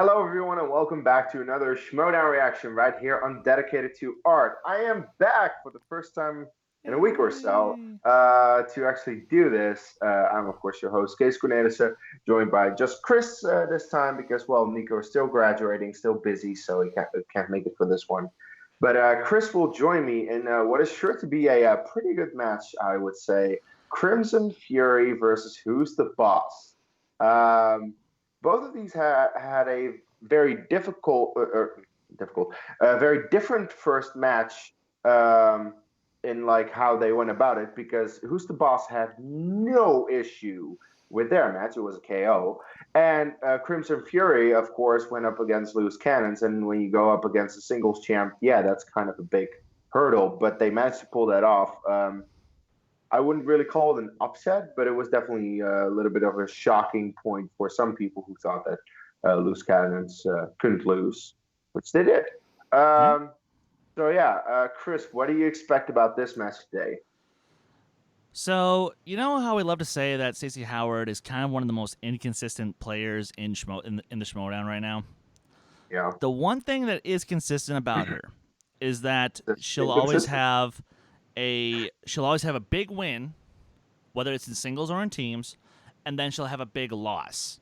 Hello, everyone, and welcome back to another Schmoedown reaction right here on Dedicated to Art. I am back for the first time in a week or so to actually do this. I'm, of course, your host, Kees Cornelissen, joined by just Chris this time because, well, Nico is still graduating, still busy, so he can't make it for this one. But Chris will join me in what is sure to be a pretty good match, I would say. Crimson Fury versus Who's the Boss? Both of these had a very very different first match in like how they went about it. Because Who's the Boss had no issue with their match; it was a KO. And Crimson Fury, of course, went up against Loose Cannons, and when you go up against a singles champ, yeah, that's kind of a big hurdle. But they managed to pull that off. I wouldn't really call it an upset, but it was definitely a little bit of a shocking point for some people who thought that Loose Cannons couldn't lose, which they did. So yeah, Chris, what do you expect about this match today? So, you know how we love to say that Stacey Howard is kind of one of the most inconsistent players in the Schmoedown right now? Yeah. The one thing that is consistent about her is that That's she'll always inconsistent. have a big win, whether it's in singles or in teams, and then she'll have a big loss.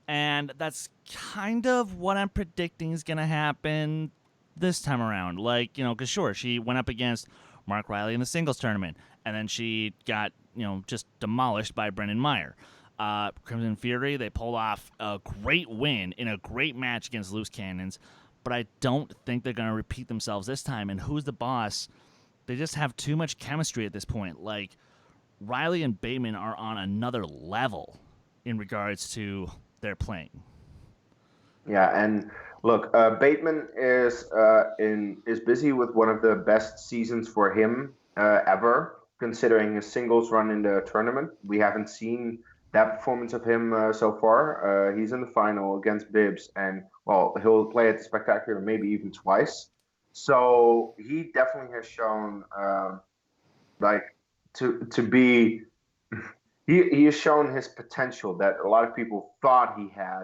And that's kind of what I'm predicting is going to happen this time around. Like, because sure, she went up against Mark Riley in the singles tournament, and then she got, just demolished by Brendan Meyer. Crimson Fury, they pulled off a great win in a great match against Loose Cannons, but I don't think they're going to repeat themselves this time. And Who's the Boss? They just have too much chemistry at this point. Like, Riley and Bateman are on another level in regards to their playing. Yeah, and look, Bateman is busy with one of the best seasons for him ever, considering his singles run in the tournament. We haven't seen that performance of him so far. He's in the final against Bibbs, and well, he'll play at the Spectacular maybe even twice. So he definitely has shown like to be he has shown his potential that a lot of people thought he had,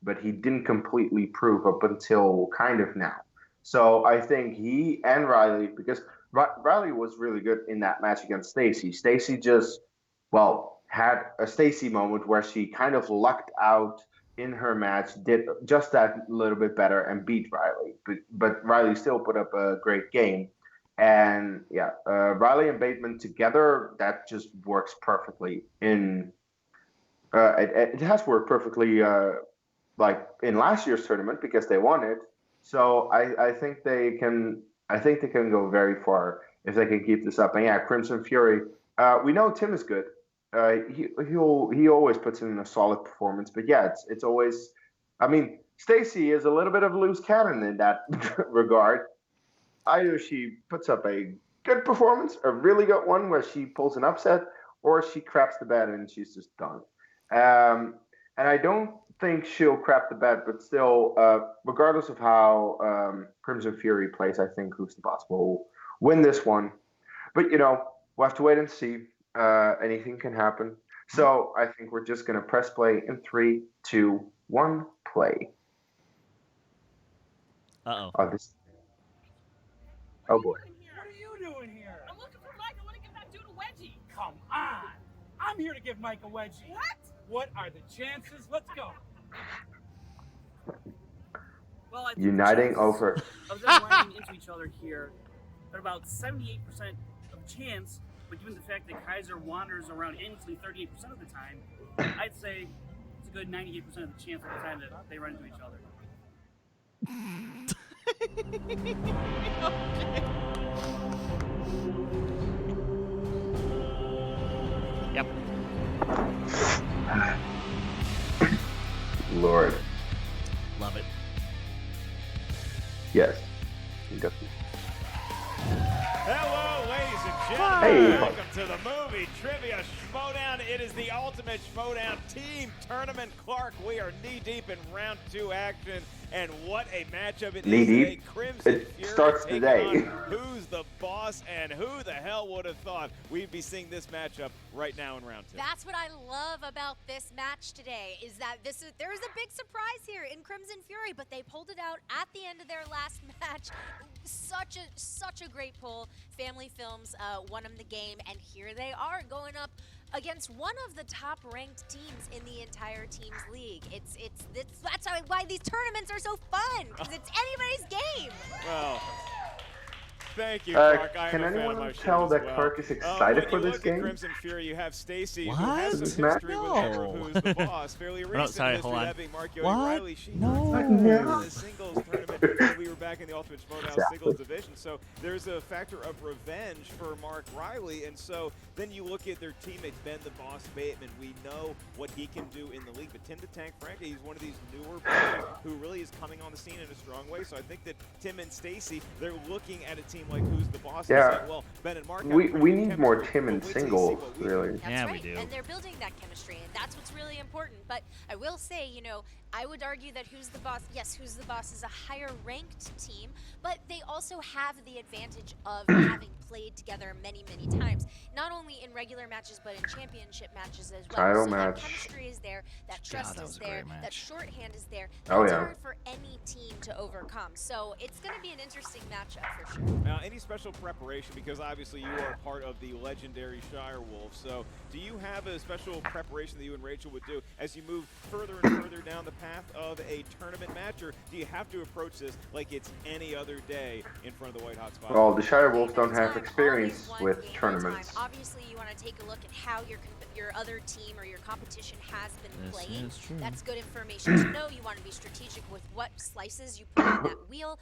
but he didn't completely prove up until kind of now. So I think he and Riley, because Riley was really good in that match against Stacy. Stacy just, well, had a Stacy moment where she kind of lucked out in her match, did just that little bit better and beat Riley. But Riley still put up a great game. And yeah, Riley and Bateman together, that just works perfectly it has worked perfectly like in last year's tournament because they won it. So I think they can go very far if they can keep this up. And yeah, Crimson Fury, we know Tim is good. He always puts in a solid performance. But yeah, it's always, I mean, Stacy is a little bit of a loose cannon in that regard. Either she puts up a good performance, a really good one where she pulls an upset, or she craps the bed and she's just done. And I don't think she'll crap the bed, but still, regardless of how Crimson Fury plays, I think Who's the Boss will win this one. But, we'll have to wait and see. Anything can happen. So I think we're just going to press play in 3, 2, 1, play. Uh-oh. Oh boy. What are you doing here? I'm looking for Mike. I want to give that dude a wedgie. Come on. I'm here to give Mike a wedgie. What? What are the chances? Let's go. Well, I think Uniting the over. of them running into each other here at about 78% of chance, but given the fact that Kaiser wanders around aimlessly 38% of the time, I'd say it's a good 98% of the chance of the time that they run into each other. Yep. Lord. Love it. Yes. Hello, ladies and gentlemen. Hey. Welcome to the movie. Movie Trivia Schmoedown. It is the ultimate Schmoedown team tournament. Clark, we are knee-deep in round 2 action. And what a matchup it is today. Crimson It Fury starts taking today. on Who's the Boss, and who the hell would have thought we'd be seeing this matchup right now in round 2. That's what I love about this match today, is that there is a big surprise here in Crimson Fury, but they pulled it out at the end of their last match. Such a great pull. Family Films won them the game, and here they are going up against one of the top-ranked teams in the entire teams league. That's why these tournaments are so fun, because it's anybody's game. Well, thank you, Clark. I am Can a fan of anyone my tell show that as well. Clark is excited for When you this look game? at Crimson Fury, you have Stacy, who What? has This some match? history with No. Who's the Boss. Fairly recent sorry, history, hold on. that being Mark What? Riley. She No. in the singles tournament when we were back in the Ultimate Schmoedown Exactly. singles division. So there's a factor of revenge for Mark Riley. And so then you look at their teammate, Ben the Boss Bateman. We know what he can do in the league. But Tim the Tank Franca, he's one of these newer players who really is coming on the scene in a strong way. So I think that Tim and Stacy, they're looking at a team like Who's the Boss and Yeah. saying, well, Ben and Mark have We pretty need good more chemistry, Tim but in wait till you see singles, what we do. really. That's Yeah, we right. do. And they're building that chemistry, and that's what's really important. But I will say, I would argue that Who's the Boss, yes, Who's the Boss is a higher ranked team, but they also have the advantage of having played together many, many times. Not only in regular matches, but in championship matches as well. Title so match. that chemistry is there, that God, trust that is was a there, great that match. shorthand is there. Oh, That's yeah. hard for any team to overcome. So it's going to be an interesting matchup for sure. Now, any special preparation, because obviously you are part of the legendary Shire Wolves, so do you have a special preparation that you and Rachel would do as you move further and further down the path of a tournament match, or do you have to approach this like it's any other day in front of the White Hot Spot? Well, the Shire Wolves don't have Time, experience always one with game at a tournaments. time. Obviously, you want to take a look at how your other team or your competition has been This playing. is true. That's good information to know. You want to be strategic with what slices you put on that wheel.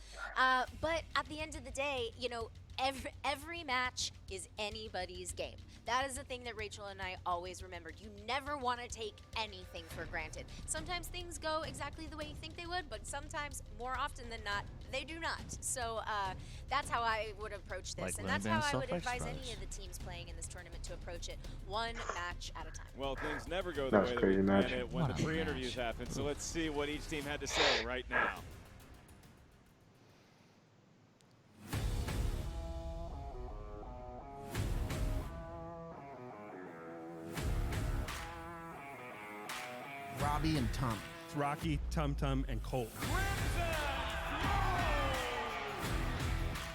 But at the end of the day, every match is anybody's game. That is the thing that Rachel and I always remembered. You never want to take anything for granted. Sometimes things go exactly the way you think they would, but sometimes, more often than not, they do not. So that's how I would approach this. Like And that's Lynn how I would Van advise Self-Exposed. any of the teams playing in this tournament to approach it, one match at a time. Well, things never go the That was way a that crazy we planned match. it when What the a pre-interviews match. happen. So let's see what each team had to say right now. Robbie and Tom. It's Rocky, Tum Tum, and Colt.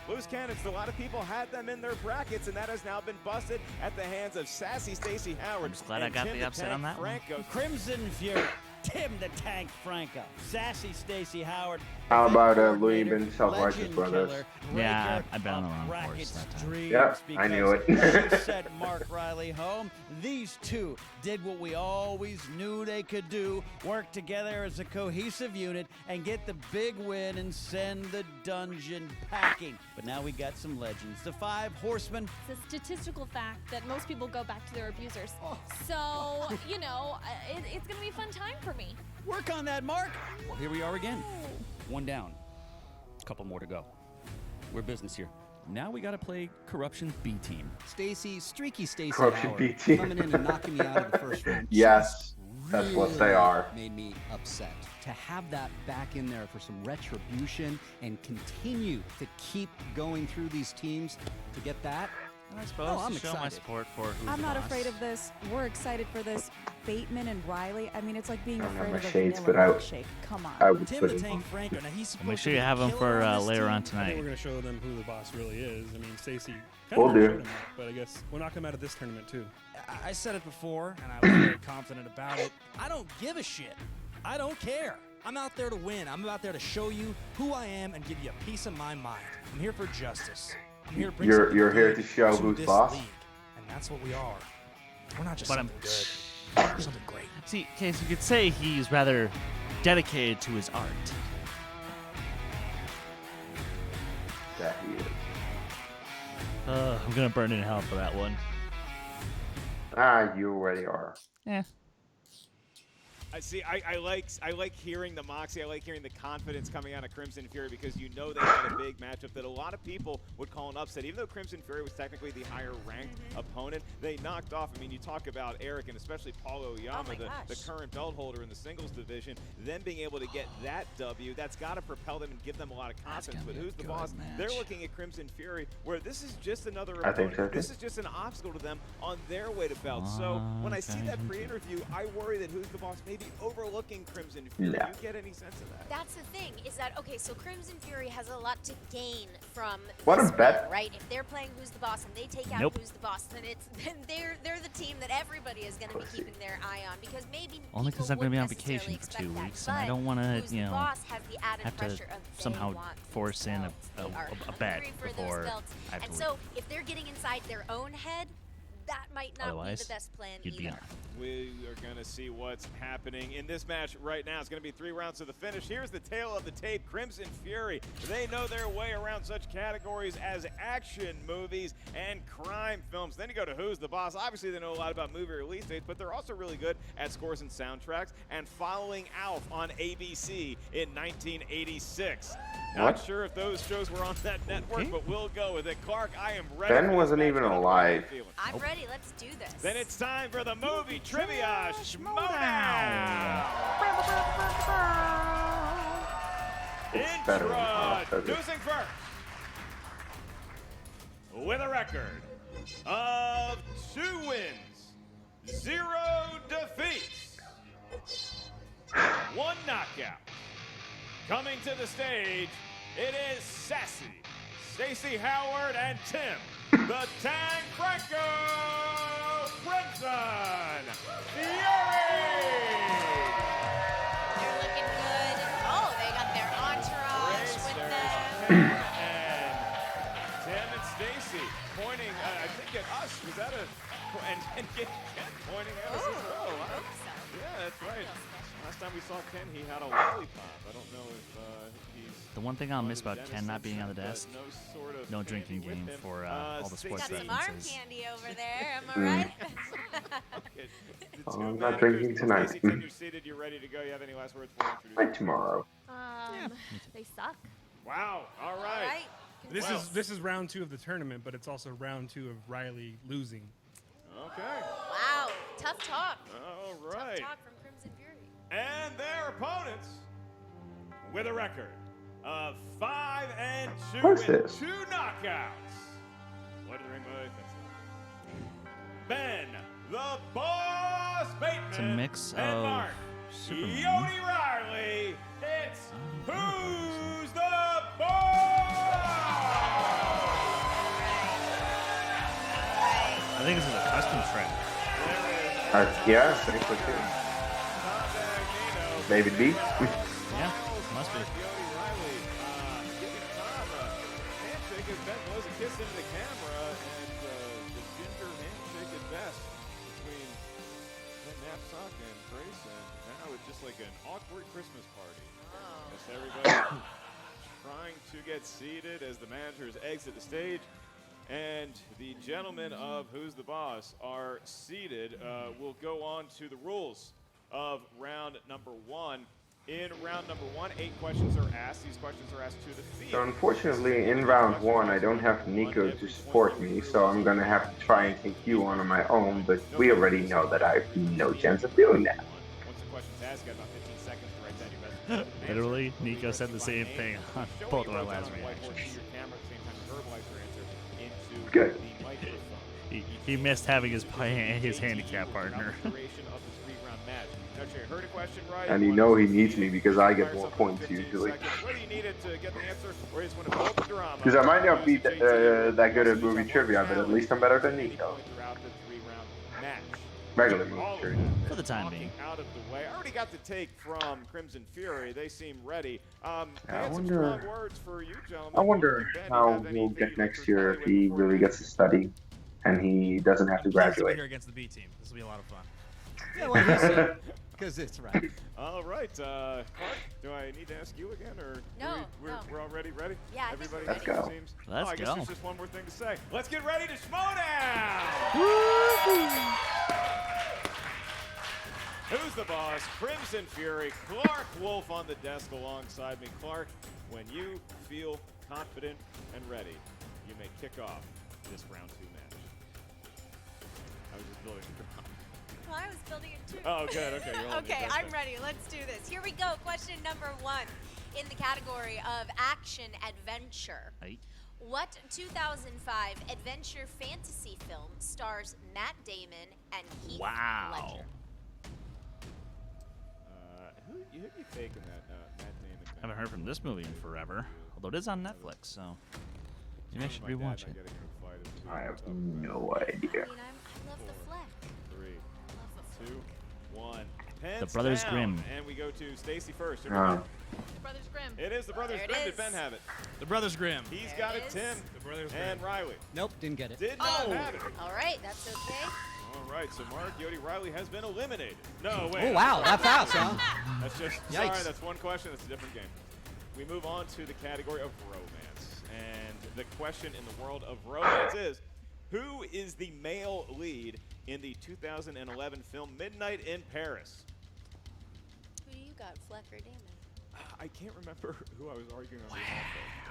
Loose Cannons, a lot of people had them in their brackets, and that has now been busted at the hands of Sassy Stacy Howard. I'm just glad I and got Tim the upset Tank on that one. Franco. Crimson Fury, Tim the Tank Franco, Sassy Stacy Howard. How about event Louis coordinator, Ben Self-Righteous legend Brothers? killer, Yeah, breaker I've been on the of wrong horse brackets that time. dreams, Yep, I knew it. because he sent Mark Riley home. These two did what we always knew they could do, work together as a cohesive unit and get the big win and send the dungeon packing. But now we got some legends. The 5 horsemen. It's a statistical fact that most people go back to their abusers. Oh. So, it's going to be a fun time for me. Work on that, Mark. Well, here we are again. One down. A couple more to go. We're business here. Now we got to play Corruption B team. Stacy, streaky Stacy Corruption Howard, B team. coming in and knocking me out of the first round. Yes, that's what they really are. Made me upset. To have that back in there for some retribution and continue to keep going through these teams to get that. And I suppose Oh, I'm to show my excited. support for Who's I'm the not Boss. afraid of this. We're excited for this. Bateman and Riley. I mean, it's like being I don't have afraid my of a shades, vanilla but milkshake. Come on. I would Tim put the it. Tank Franco. Now he's Well, supposed make to sure be you have a them killer for on this later team. on I think tonight. we're going to show them who the boss really is. I mean, Stacy We'll of do. showed him that, but I guess we'll knock him out of this tournament too. I said it before, and I was very confident about it. I don't give a shit. I don't care. I'm out there to win. I'm out there to show you who I am and give you a piece of my mind. I'm here for justice. I'm here to bring You're something here good to show who's this boss? league. And that's what we are. We're not just But something good. We're something great. See, Case, you could say he's rather dedicated to his art. That he is. I'm gonna burn in hell for that one. Ah, you already are. Yeah. I like hearing the moxie. I like hearing the confidence coming out of Crimson Fury because you know they had a big matchup that a lot of people would call an upset. Even though Crimson Fury was technically the higher-ranked opponent, they knocked off. I mean, you talk about Eric and especially Paul Oyama, the current belt holder in the singles division, them being able to get that W, that's got to propel them and give them a lot of confidence. But who's the boss? Match. They're looking at Crimson Fury, where this is just another I think opponent. so, This is just an obstacle to them on their way to belt. So when I see that pre-interview, I worry that who's the boss may be overlooking Crimson Fury. Yeah. Do you get any sense of that? That's the thing, is that, okay, so Crimson Fury has a lot to gain from What a this bet. win, right? If they're playing Who's the Boss and they take out Who's the Boss, then they're the team that everybody is going to be keeping their eye on, because maybe Only because I'm going to be on vacation for 2 weeks, and I don't want to, Who's the Boss has the added have to pressure of they somehow want force in belts. They are a bet hungry for those before belts. I have And to so leave. if they're getting inside their own head, that might not Otherwise, be the best plan you'd be either. on. We are going to see what's happening in this match right now. It's going to be 3 rounds to the finish. Here's the tale of the tape. Crimson Fury, they know their way around such categories as action movies and crime films. Then you go to Who's the Boss. Obviously, they know a lot about movie release dates, but they're also really good at scores and soundtracks and following Alf on ABC in 1986. Not sure if those shows were on that network, but we'll go with it. Clark, I am ready. Ben wasn't even alive. I'm ready. Let's do this. Then it's time for the movie trivia Schmoedown. Introducing first, with a record of 2 wins, 0 defeats, 1 knockout. Coming to the stage, it is Sassy, Stacey Howard, and Tim, the Tang Franco Crimson Fury! They're looking good. Oh, they got their entourage with them. And Tim and Stacey pointing, I think at us. Was that and Ken pointing at us as well. Huh? Yeah, that's right. Last time we saw Ken, he had a lollipop. I don't know if he's... The one thing I'll miss about Ken not being on the desk, no drinking game for all the sports Got some arm references. candy over there, am I right? I'm not drinking tonight. Stacey, Tim, you're seated. You're ready to go. You have any last words for introducing? Like tomorrow. They suck. Wow. All right. This is round 2 of the tournament, but it's also round 2 of Riley losing. Okay. Wow, tough talk. All right. Tough talk from Crimson Fury. And their opponents, with a record of 5 and 2 What's with this? 2 knockouts. What did the Rainbow Defense? Ben, the Boss Bateman, It's a mix and of Mark, Superman. Yodi Riley. It's Who's the Boss? I think this is a custom trip. Yeah, I think so too. David B. Yeah, must be. Yodi Riley giving Tom a handshake as Ben blows a kiss into the camera, and the ginger handshake at best between Ben Knapsack and Grayson. Now it's just like an awkward Christmas party. As everybody trying to get seated as the managers exit the stage. And the gentlemen of Who's the Boss are seated. We'll go on to the rules of round number 1. In round number 1, 8 questions are asked. These questions are asked to the field. So unfortunately, in round 1, I don't have Nico to support me, so I'm gonna have to try and take you on my own, but we already know that I have no chance of doing that. Once the question's asked, you got about 15 seconds to write down your best. Literally, Nico said the same thing on both of our last reactions. Good. He missed having his handicap partner. And you know he needs me because I get more points usually. Because I might not be that good at movie trivia, but at least I'm better than Nico. Regular movie trivia. For the time being. Out of the way. I already got the take from Crimson Fury. They seem ready. I Some wonder- strong words for you, gentlemen. I wonder Ben, how you have any we'll get favorite next for year if Tyler he before really gets to study and he doesn't have to graduate. Here against the B team. This will be a lot of fun. Yeah, well, listen, because it's right. All right, Clark, do I need to ask you again, or No, we're already ready? Yeah, I think Everybody, we're Let's ready. go. Seems? Let's I guess go. there's just one more thing to say. Let's get ready to Schmoedown! Who's the Boss us, Crimson Fury, Clark Wolf on the desk alongside me. Clark, when you feel confident and ready, you may kick off this round 2 match. I was just building the ground. Well, I was building it too. Oh, good. Okay, you're holding Okay, it. I'm ready. Let's do this. Here we go. Question number 1 in the category of action adventure. Hey. What 2005 adventure fantasy film stars Matt Damon and Heath Ledger? Who you taking that, Matt Damon? I haven't heard from this movie in forever, although it is on Netflix, so you may should rewatch it. I have no idea. I love the fleck. 3, 2, 1. Pens The Brothers down. Grimm. And we go to Stacy first. The Brothers Grimm. It is the Brothers There it Grimm. Did is. Ben have it? The Brothers Grimm. He's There got it it, is. Tim. The Brothers And Riley. Nope, didn't get it. Did not have it. All right, that's okay. All right, so Mark Yodi Riley has been eliminated. No, wait. Oh, wow, that fast, huh? That's just, Yikes. sorry, that's one question. That's a different game. We move on to the category of romance. And the question in the world of romance is, who is the male lead in the 2011 film Midnight in Paris? Who do you got, Fleck or Damon? I can't remember who I was arguing on behalf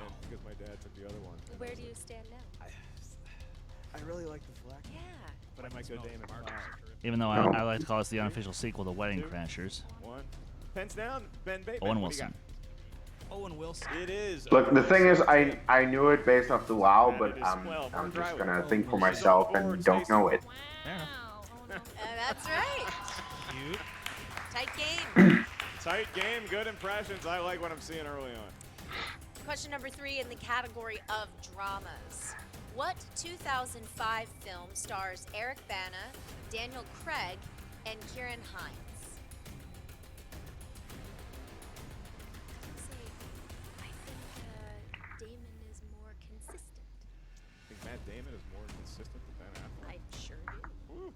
of, because my dad took the other one. Where do you stand now? I really like the Fleck. Yeah. But I might go Damon. Even though I like to call this the unofficial sequel to Wedding Crashers. 1. Pens down, Ben Bateman. Owen What do you Wilson. Owen Wilson. got? It is. Look, the thing is, I knew it based off the WoW, And but it is I'm Mark just Riley. gonna think for She's on myself board, and don't Stacey. know it. Wow. Oh, no. That's right. Cute. Tight game. Tight game, good impressions. I like what I'm seeing early on. Question number 3 in the category of dramas. What 2005 film stars Eric Bana, Daniel Craig, and Kieran Hines? I think Damon is more consistent. I think Matt Damon is more consistent than Ben Affleck. I sure do. Woo.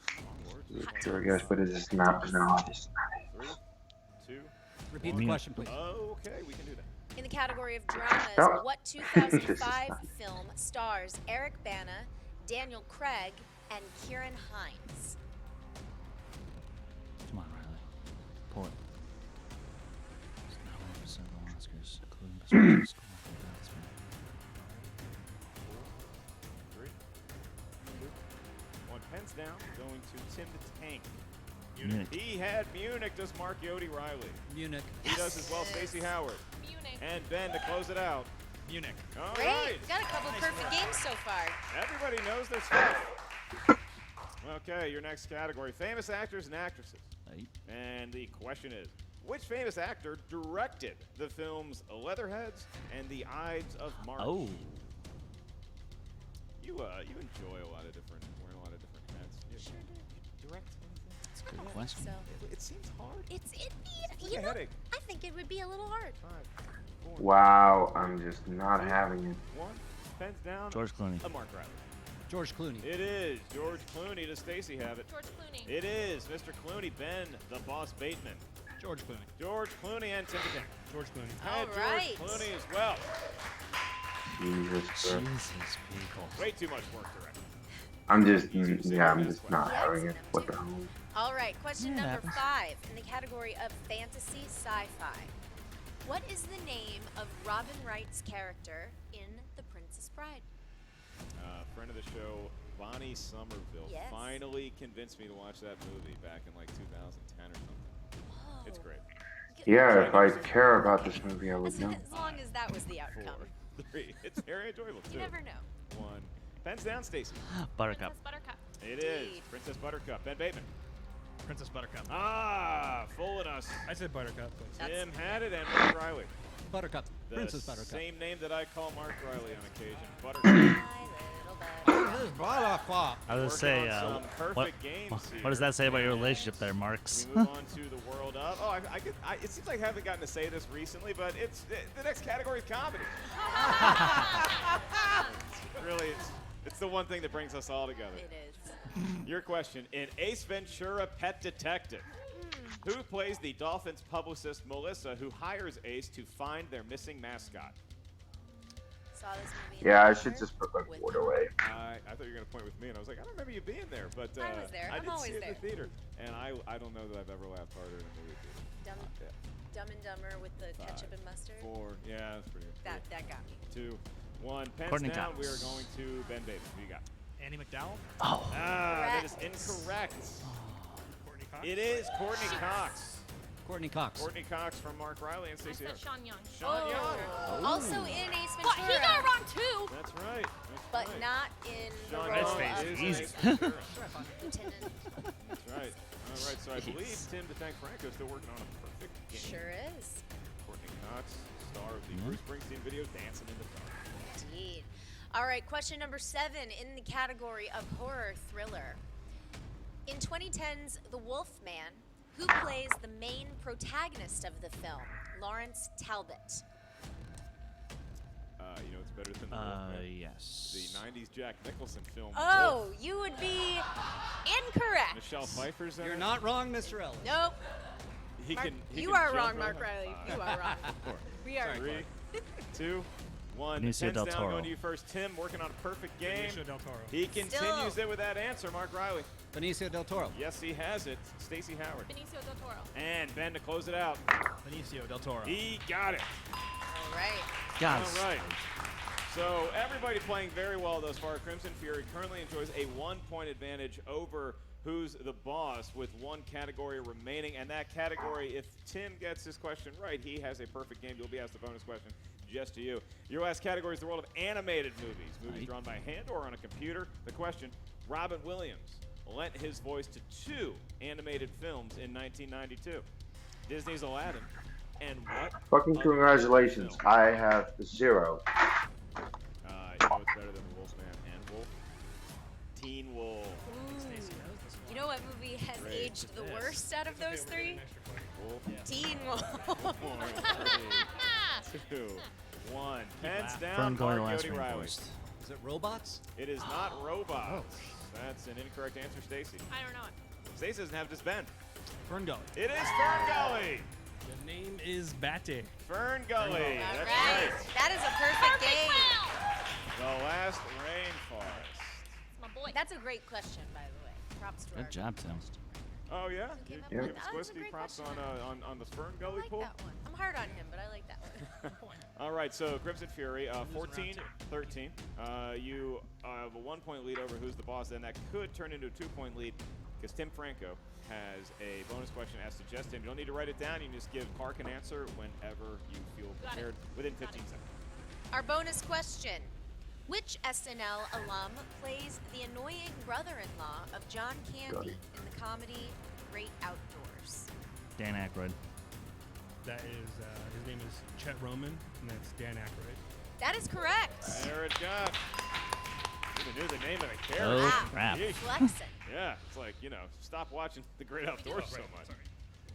Strong words. Sure, guys, but it is not. No, it's 3, 2. Repeat the question, please. Okay, we can do that. In the category of dramas, Oh. what 2005 film stars Eric Bana, Daniel Craig, and Kieran Hines? Come on, Riley. Pull it. It's not 100% of the Oscars, including Best Picture Score. That's right. 3, 2, 1. Pens down, going to Tim the Tank. Munich. He had Munich, does Mark Yodi Riley. Munich. He does as well, Stacey Howard. Munich. And Ben to close it out. Munich. All Great. right. Got a couple perfect games so far. Everybody knows their stuff. Okay, your next category, famous actors and actresses. Hey. And the question is, which famous actor directed the films Leatherheads and The Ides of March? Oh. You enjoy a lot of different, wearing a lot of different hats. Sure do. You direct anything? That's a I good don't question. think so. It seems hard. You a know, headache. I think it would be a little hard. 5, 4, Wow, I'm just not having it. 1. Pens down. George Clooney. Mark Riley. George Clooney. It is George Clooney. Does Stacey have it? George Clooney. It is Mr. Clooney, Ben, the Boss Bateman. George Clooney. George Clooney and Tim the Tank. George Clooney. All And right. George Clooney as well. Jesus Christ. Jesus, people. Way too much work to record. I'm just, yeah, I'm just not having it. What the hell? All right, question Yeah, it number happens. 5 in the category of fantasy sci-fi. What is the name of Robin Wright's character in The Princess Bride? Friend of the show, Bonnie Somerville, Yes. finally convinced me to watch that movie back in like 2010 or something. Whoa. It's great. Yeah, if I care about this movie, I would As, know. as long as that was the outcome. 4, 3. It's very enjoyable too. You never know. 1. Pens down, Stacey. Buttercup. Princess Buttercup. It is Indeed. Princess Buttercup. Ben Bateman. Princess Buttercup. Ah, fooling us. I said Buttercup, but That's- Tim had it and Mark Riley. Buttercup. The Princess Buttercup. same name that I call Mark Riley on occasion. Buttercup. My little bud. This is Buttercup. I was Working gonna say, on some what, perfect games what does here. that say about your relationship there, Marks? We move on to the world of. Oh, it seems like I haven't gotten to say this recently, but the next category is comedy. It's the one thing that brings us all together. It is. Your question: in Ace Ventura: Pet Detective, who plays the Dolphins publicist Melissa, who hires Ace to find their missing mascot? Saw this movie. Yeah, I should just put my with board away. I thought you were going to point with me, and I was like, I don't remember you being there. But I was there. I I'm did always see it in there. the theater. And I don't know that I've ever laughed harder in a movie theater. Dumb and Dumber with the ketchup and mustard. 4. Yeah, that's pretty good. That got me. 2, 1. Pens Courtney down. Cox. We are going to Ben Bates. Who you got? Andy McDowell. Oh. That is incorrect. Courtney Cox. It is Courtney Cox. Courtney Cox. Courtney Cox from Mark Riley and I Stacey said Harris. Sean Young. Sean Young. Also in Ace But Ventura. he got it wrong too. That's right. But not in the Sean role Young of is easy. Ace Ventura. Lieutenant. That's right. All right. So I believe Tim DeFranco is still working on a perfect game. Sure is. Courtney Cox, star of the Bruce Springsteen video "Dancing in the Dark." Indeed. All right, question number 7 in the category of horror thriller. In 2010's The Wolf Man, who plays the main protagonist of the film? Lawrence Talbot. You know it's better than the Wolfman. Yes. The '90s Jack Nicholson film. Oh, Wolf. you would be incorrect. Michelle Pfeiffer's in You're it. not wrong, Mr. Ellis. Nope. He Mark, can. He you can are jump wrong, real Mark high. Riley. You are wrong. 4, We are. 3, 2, 1. Benicio Pens del down. Toro. Going to you first. Tim working on a perfect game. Benicio del Toro. He continues it with that answer, Mark Riley. Benicio del Toro. Yes, he has it. Stacey Howard. Benicio del Toro. And Ben to close it out. Benicio del Toro. He got it. All right. Guys. All right. So everybody playing very well thus far. Crimson Fury currently enjoys a 1-point advantage over Who's the Boss with one category remaining. And that category, if Tim gets this question right, he has a perfect game. You'll be asked the bonus question just to you. Your last category is the world of animated movies. Movies drawn by hand or on a computer. The question, Robin Williams lent his voice to 2 animated films in 1992. Disney's Aladdin and what? Fucking other congratulations. film? I have 0. You know it's better than Wolfman and Wolf? Teen Wolf. You know what movie has Great. aged the worst out of those 3? Wolf. Teen Wolf. 4, 3, 2, 1. Pens down. Fern going to Mark last Yodi Riley. rainforest. Is it robots? It is not robots. That's an incorrect answer, Stacy. I don't know it. Stacy doesn't have to spend. Fern Gully. It is Fern Gully. The name is Bate. Fern Gully. All That's right. right. That is a perfect game. The last rainforest. It's my boy. That's a great question, by the way. Props to our Good job, Tim. Oh yeah. Came up You with give that. That's a Squisky great props question. on the Fern I Gully like pool. that one. I'm hard on him, but I like that one. All right, so Crimson Fury, 14-13. You have a 1-point lead over Who's the Boss, and that could turn into a 2-point lead because Tim Franco has a bonus question asked to Justin. You don't need to write it down. You can just give Park an answer whenever you feel prepared within 15 seconds. Our bonus question. Which SNL alum plays the annoying brother-in-law of John Candy in the comedy Great Outdoors? Dan Aykroyd. That is, his name is Chet Roman, and that's Dan Aykroyd. That is correct. There it goes. Even knew the name of the character. Oh, Wow. crap. Yeesh. Flexing. Yeah, it's like, stop watching The Great Outdoors so much.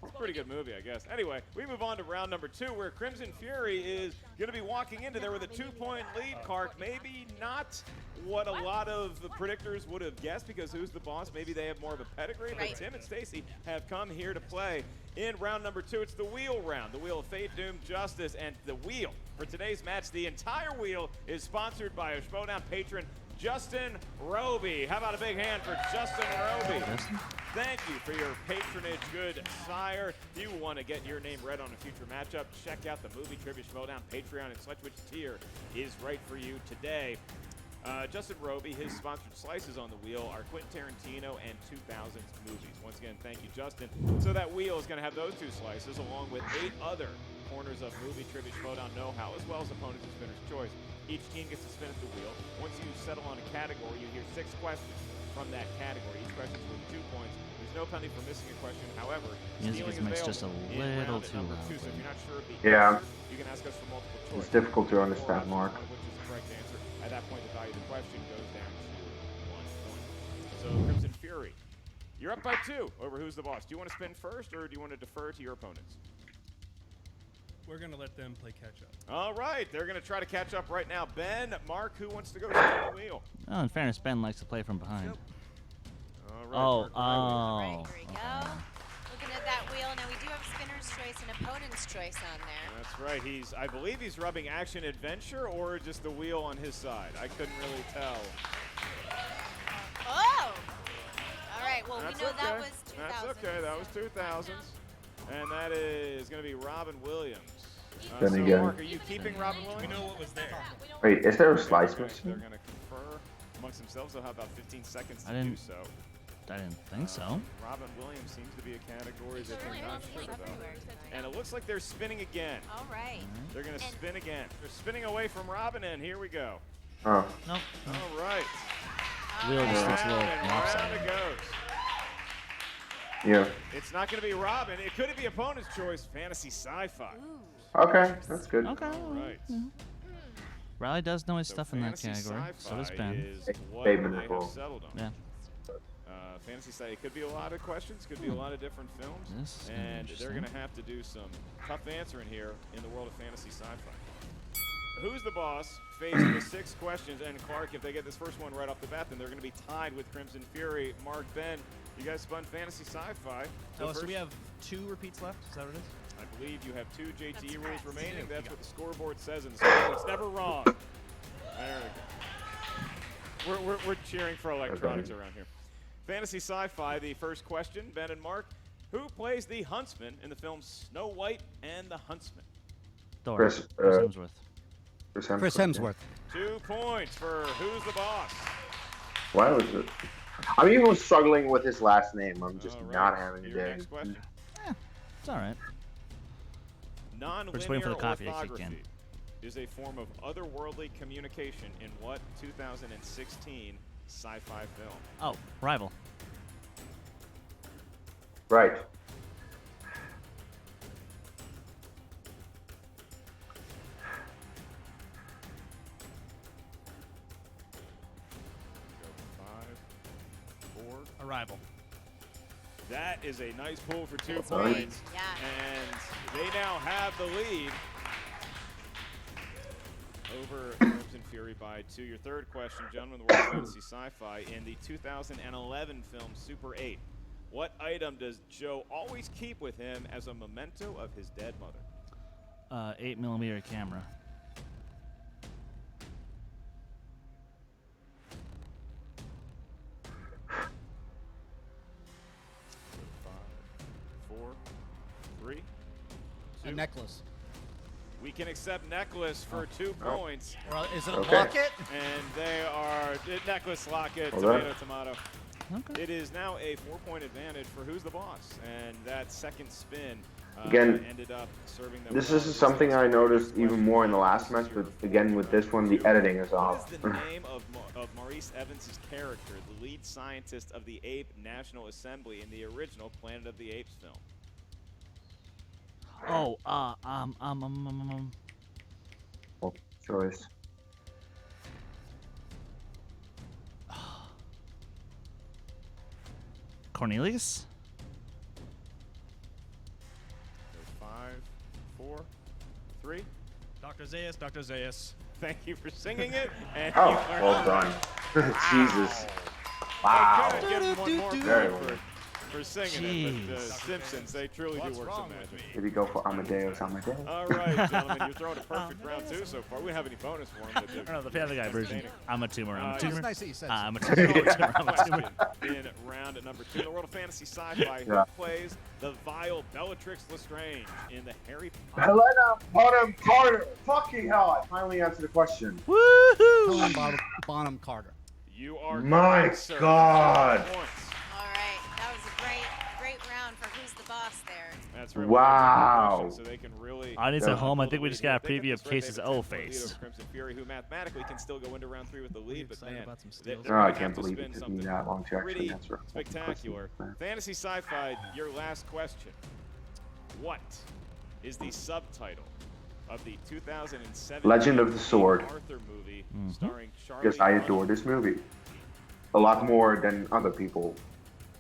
It's a pretty good movie, I guess. Anyway, we move on to round number 2, where Crimson Fury is going to be walking into there with a 2-point lead, Clark. Maybe not what a lot of the predictors would have guessed, because Who's the Boss? Maybe they have more of a pedigree, but Right. Tim and Stacy have come here to play in round number 2. It's the wheel round, the wheel of fate, doom, justice, and the wheel. For today's match, the entire wheel is sponsored by a Schmoedown patron, Justin Roby. How about a big hand for Justin Roby? Thank you for your patronage, good sire. If you want to get your name read on a future matchup, check out the Movie Trivia Schmoedown Patreon and select which tier is right for you today. Justin Roby, his sponsored slices on the wheel are Quentin Tarantino and 2000s movies. Once again, thank you, Justin. So that wheel is going to have those 2 slices along with 8 other corners of Movie Trivia Schmoedown know-how, as well as opponents and spinner's choice. Each team gets to spin at the wheel. Once you settle on a category, you hear 6 questions from that category. Each question is worth 2 points. There's no penalty for missing a question. However, Music stealing is is mixed available just a in little round at too number loud, 2. So if but- you're not sure of the Yeah. answer, you can ask us for multiple choice. It's difficult to Four understand, options, Mark. one of which is the correct answer. At that point, the value of the question goes down to 1 point. So Crimson Fury, you're up by 2 over Who's the Boss. Do you want to spin first, or do you want to defer to your opponents? We're going to let them play catch up. All right, they're going to try to catch up right now. Ben, Mark, who wants to go spin the wheel? Oh, in fairness, Ben likes to play from behind. All right, Oh, Mark Riley. All right, here we go. Looking at that wheel. Now, we do have spinner's choice and opponent's choice on there. That's right. I believe he's rubbing action adventure or just the wheel on his side. I couldn't really tell. Oh! All right, well, That's we know okay. that was 2000. That's okay. That was 2000s. And that is going to be Robin Williams. Then so, again. Mark, are you keeping Robin Williams? We know what was there. Wait, is there a slice They're machine? going to confer amongst themselves. They'll have about 15 seconds to I do didn't- so. I didn't think so. Robin Williams seems to be a category that they're not sure about. Everywhere. And it looks like they're spinning again. All right. They're going to spin again. They're spinning away from Robin, and here we go. Oh. Nope. All right. Wheel just looks a little Round and round lopsided. it goes. Yeah. It's not going to be Robin. It could be opponent's choice. Fantasy sci-fi. Okay, that's good. Okay. All right. Riley does know his So stuff in that fantasy category. So does sci-fi Ben. is what Bateman they Nicole. have settled on. Yeah. Fantasy sci. It could be a lot of questions. Could be a lot of different films. This is gonna be And they're interesting. going to have to do some tough answering here in the world of fantasy sci-fi. Who's the boss? Faced with 6 questions, and Clark, if they get this first one right off the bat, then they're going to be tied with Crimson Fury. Mark, Ben, you guys spun fantasy sci-fi. So first- we have 2 repeats left. Is that what it is? I believe you have 2 JTE That's rules correct. remaining. That's what the scoreboard says, and the scoreboard's never wrong. There we go. We're cheering for electronics around here. Fantasy sci-fi, the first question, Ben and Mark. Who plays the huntsman in the film Snow White and the Huntsman? Thor. Chris, Hemsworth. Chris Hemsworth. 2 points for Who's the Boss? Why was it? I'm even struggling with his last name. I'm just All right, not having a your day. next question. It's all right. just waiting for Non-linear the coffee to kick in. orthography is a form of otherworldly communication in what 2016 sci-fi film? Oh, Rival. Right. Go 5, 4. Arrival. That is a nice pull for 2 Nice. points. Yeah. And they now have the lead over Crimson Fury by 2. Your third question, gentlemen, the world of fantasy sci-fi. In the 2011 film Super 8, what item does Joe always keep with him as a memento of his dead mother? 8mm camera. Five, 4, 3, A 2. necklace. We can accept necklace for 2 points. Or is it a Okay. locket? And they are necklace, locket, Hold tomato, on. tomato. Okay. It is now a 4-point advantage for Who's the Boss, and that second spin Again, ended up serving them. This well. is something I noticed even more in the last match, but again with this one, the editing is What off. is the name of Maurice Evans' character, the lead scientist of the Ape National Assembly in the original Planet of the Apes film? Oh, Choice. Cornelius? So 5, 4, 3. Dr. Zaius, Dr. Zaius. Thank you for singing it. And Oh, you are well done. Jesus. I Wow. could give him one more Very point well. for singing it, but Jeez. Simpsons, they truly do work some magic. Did he go for Amadeus? Amadeus? All right, gentlemen, you're throwing a perfect round 2 so far. We don't have any bonus for him. But I don't know, the Family Guy version. I'm a tumor. I'm a It's tumor. It's nice that you said I'm a so. tumor. I'm a tumor. I'm a tumor. in round number 2 in the world of fantasy sci-fi. Yeah. Who plays the vile Bellatrix Lestrange in the Harry Potter? Helena Bonham Carter. Fucking hell! I finally answered the question. Woohoo! Helen Bonham Carter. You are My correct, sir. God. 7 points. All right. That was a great round for Who's the Boss there. That's right. Wow. So they can really Audience at home, I pull think the we lead just here. got a If they get preview this of right, they Case's have a 10-point O lead face. over Crimson Fury, who mathematically can still go into round 3 with the lead, but excited man, about some they're steals. Oh, gonna I have can't to believe spin it took me something that long to actually pretty answer. spectacular. Fantasy sci-fi, your last question. What is the subtitle of the 2007 Legend of the Sword. Arthur movie starring Charlie Because I Hunnam? adore this movie. A lot more than other people.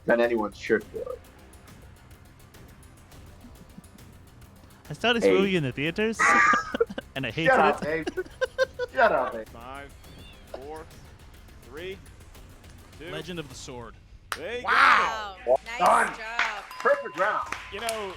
Than anyone should do. I saw this Hey. movie in the theaters, and I hated Shut up, it. Dave. Shut up, Dave. 5, 4, 3, 2. Legend of the Sword. There you Wow. Well Nice done. job. Perfect round. go. You know,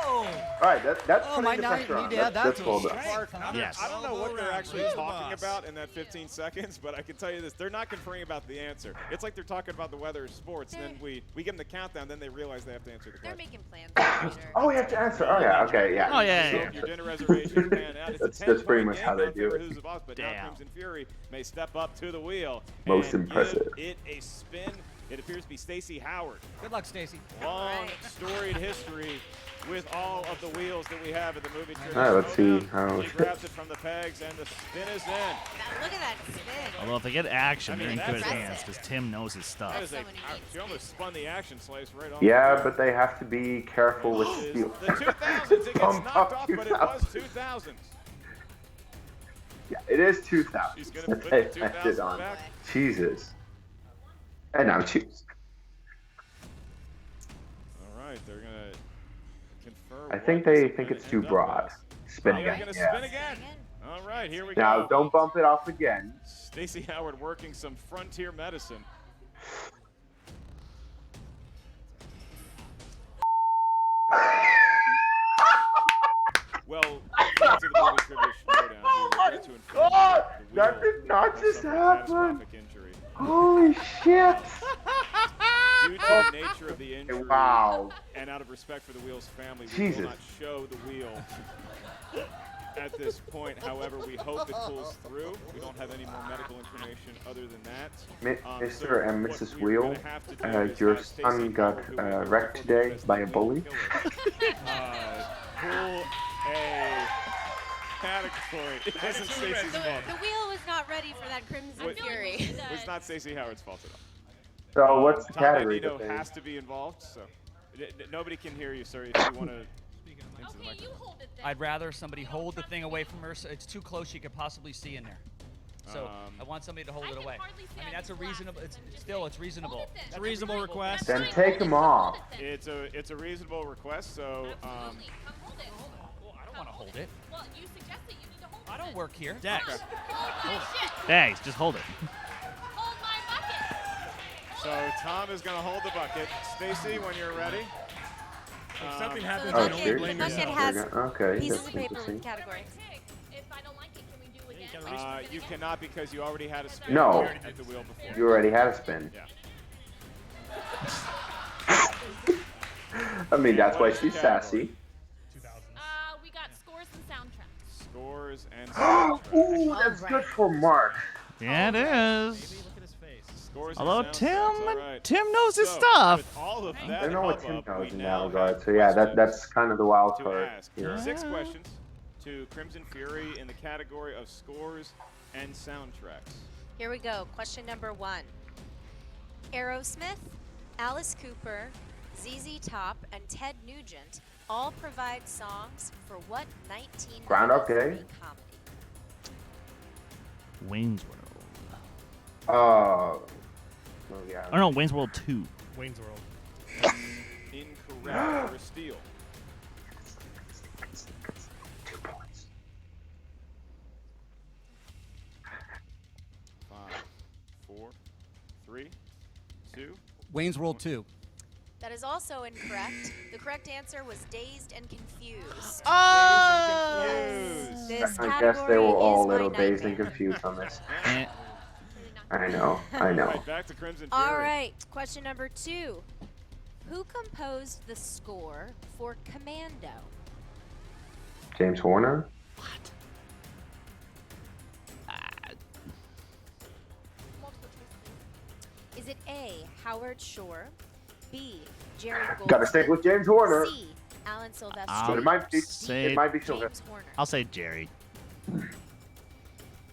All right, that's Oh, putting my the God, pressure on. yeah, That's that's well a done. Mark, Yes. I don't know what they're actually Who's the talking boss? about in that 15 seconds, but I can tell you this: they're not conferring about the answer. It's like they're talking about the weather or sports. Then we give them the countdown, then they realize they have to answer the They're question. making plans for sure. Oh, we have to answer. Oh yeah, okay, yeah. Oh, yeah, yeah, So your dinner reservation pan out. It's a That's pretty 10-point much game how they now in do favor it. of Who's the Boss, but now Damn. Crimson Fury may step up to the wheel Most and impressive. give it a spin. It appears to be Stacey Howard. Good luck, Stacy. Long, storied history with all of the wheels that we have at the movie theater. All right, let's see Schmoedown. how- He grabs it from the pegs, and the spin is in. Now, look at that spin. Although if they get action, I mean, they're in good that's hands because Tim knows his stuff. That is Someone who needs she almost spun the action slice right on. Yeah, the but they have to be careful with This is steel. the 2000s. It gets Bump knocked up off, but it was 2000s. 2000s. Yeah, it is 2000. She's gonna put They the left it 2000 on. back. Jesus. And now choose. All right, they're gonna confer. I think what they this think is it's gonna too end up broad. as. Spin They're again. gonna Yeah. spin again. All right, here we Now go. don't bump it off again. Stacey Howard working some frontier medicine. Well, fans of the movie Trivia Schmoedown, we regret to inform God, you that the wheel did not just suffered a happen. catastrophic injury. Holy shit. Due to the nature of the injury Wow. and out of respect for the wheel's family, we Jesus. will not show the wheel at this point. However, we hope it pulls through. We don't have any more medical information other than that. Mr. and what Mrs. we're Wheel, gonna have to do is your have Stacey son got Howard, who we know wrecked before today this by a wheel bully. killer, pull a category. It wasn't Stacey's The fault. wheel was not ready for that Crimson Wait. Fury. It was not Stacey Howard's fault at all. So what's the Tom category? Bandito that they- has to be involved, so nobody can hear you, sir. If you want to into the microphone. I'd rather somebody hold the thing away from her so it's too close she could possibly see in there. So I want somebody to hold it away. I mean, that's a reasonable. It's reasonable. It's a reasonable request. Then take them off. It's a reasonable request. So Well, I don't want to hold it. Well, you suggested you need to hold I don't work here. Dex. Thanks, just hold it. Hold my bucket. so Tom is going to hold the bucket. Stacy, when you're ready. If something So happens, the Oh, you only seriously? blame bucket yourself. has Okay, pieces that's of paper interesting. with category. If I don't like it, can we do again? You cannot because you already had a spin. No. You already did the wheel before. You already had a spin. Yeah. I mean, that's why What is she's the category? sassy. 2000. We got scores and soundtracks. Scores and soundtracks. Ooh, that's good for Mark. Yeah, it is. Maybe look at his face. Scores and Although soundtracks, all right. Tim knows his So, stuff. with all of that I know what hubbub, Tim knows we in now that regard. have So yeah, questions that's kind of the wild to card ask. here. 6 questions to Crimson Fury in the category of scores and soundtracks. Here we go. Question number 1. Aerosmith, Alice Cooper, ZZ Top, and Ted Nugent all provide songs for what 1993 Groundhog Day? comedy? Wayne's World. Oh yeah. Oh no, Wayne's World 2. Wayne's World. Incorrect for a steal. 2 points. 5, 4, 3, 2. Wayne's World 2. That is also incorrect. The correct answer was Dazed and Confused. Confused. This I guess category they were all is a little my dazed and nightmare. confused on this. Eh, I know. All right, back to Crimson Fury. All right, question number 2. Who composed the score for Commando? James Horner. Multiple choice, please. Is it A, Howard Shore, B, Jerry Goldsmith, Gotta stick with James Horner. C, Alan Silvestri, I'll It might be. say- It might be James Sylvester. Horner? I'll say Jerry.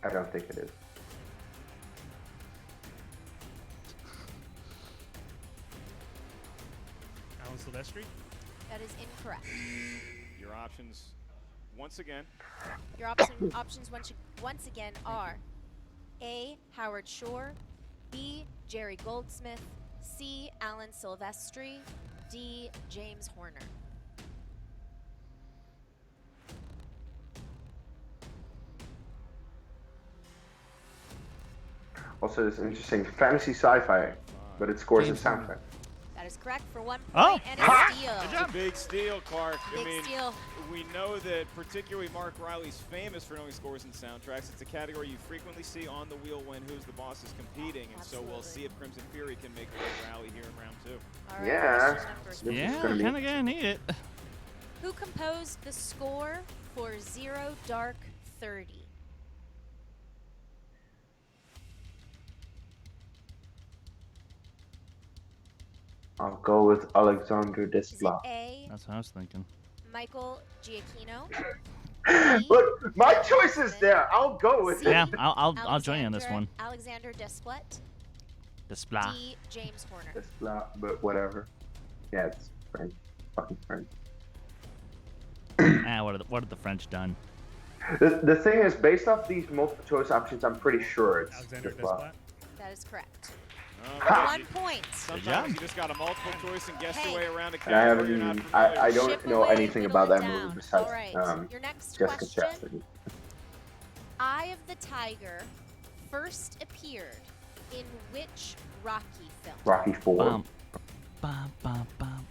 I don't think it is. Alan Silvestri. That is incorrect. Your options, once again. Your options once again are A, Howard Shore, B, Jerry Goldsmith, C, Alan Silvestri, D, James Horner. Also, it's interesting fantasy sci-fi, but it scores a James Horner. soundtrack. That That is correct for 1 point Oh. and a steal. It's a big steal, Clark. Big steal. We know that particularly Mark Riley's famous for knowing scores and soundtracks. It's a category you frequently see on the wheel when Who's the Boss is competing, and so we'll see if Crimson Fury can make a little rally here in round 2. All right, Yeah. question number This is three. Yeah, gonna be- kind of gonna need it. Who composed the score for Zero Dark 30? I'll go with Alexander Is it Desplat. A, That's what I was thinking. Michael Giacchino? Look, my choice is there. I'll go with C, it. Yeah, I'll join you on this one. Alexander Desplat. Desplat. D, James Horner. Desplat, but whatever. Yeah, it's French. Fucking French. What have the French done? The thing is, based off these multiple choice options, I'm pretty sure it's Alexander Desplat. Desplat. That is correct. Ha! 1 point. Sometimes job. you just got a multiple choice and guess your way around a And I category you're not haven't. familiar I with. don't Chip know away, anything whittle about it that down. movie besides All right. Your next Jessica question. Chastain. Eye of the Tiger first appeared in which Rocky film? Rocky 4. Bum, bum, bum, bum.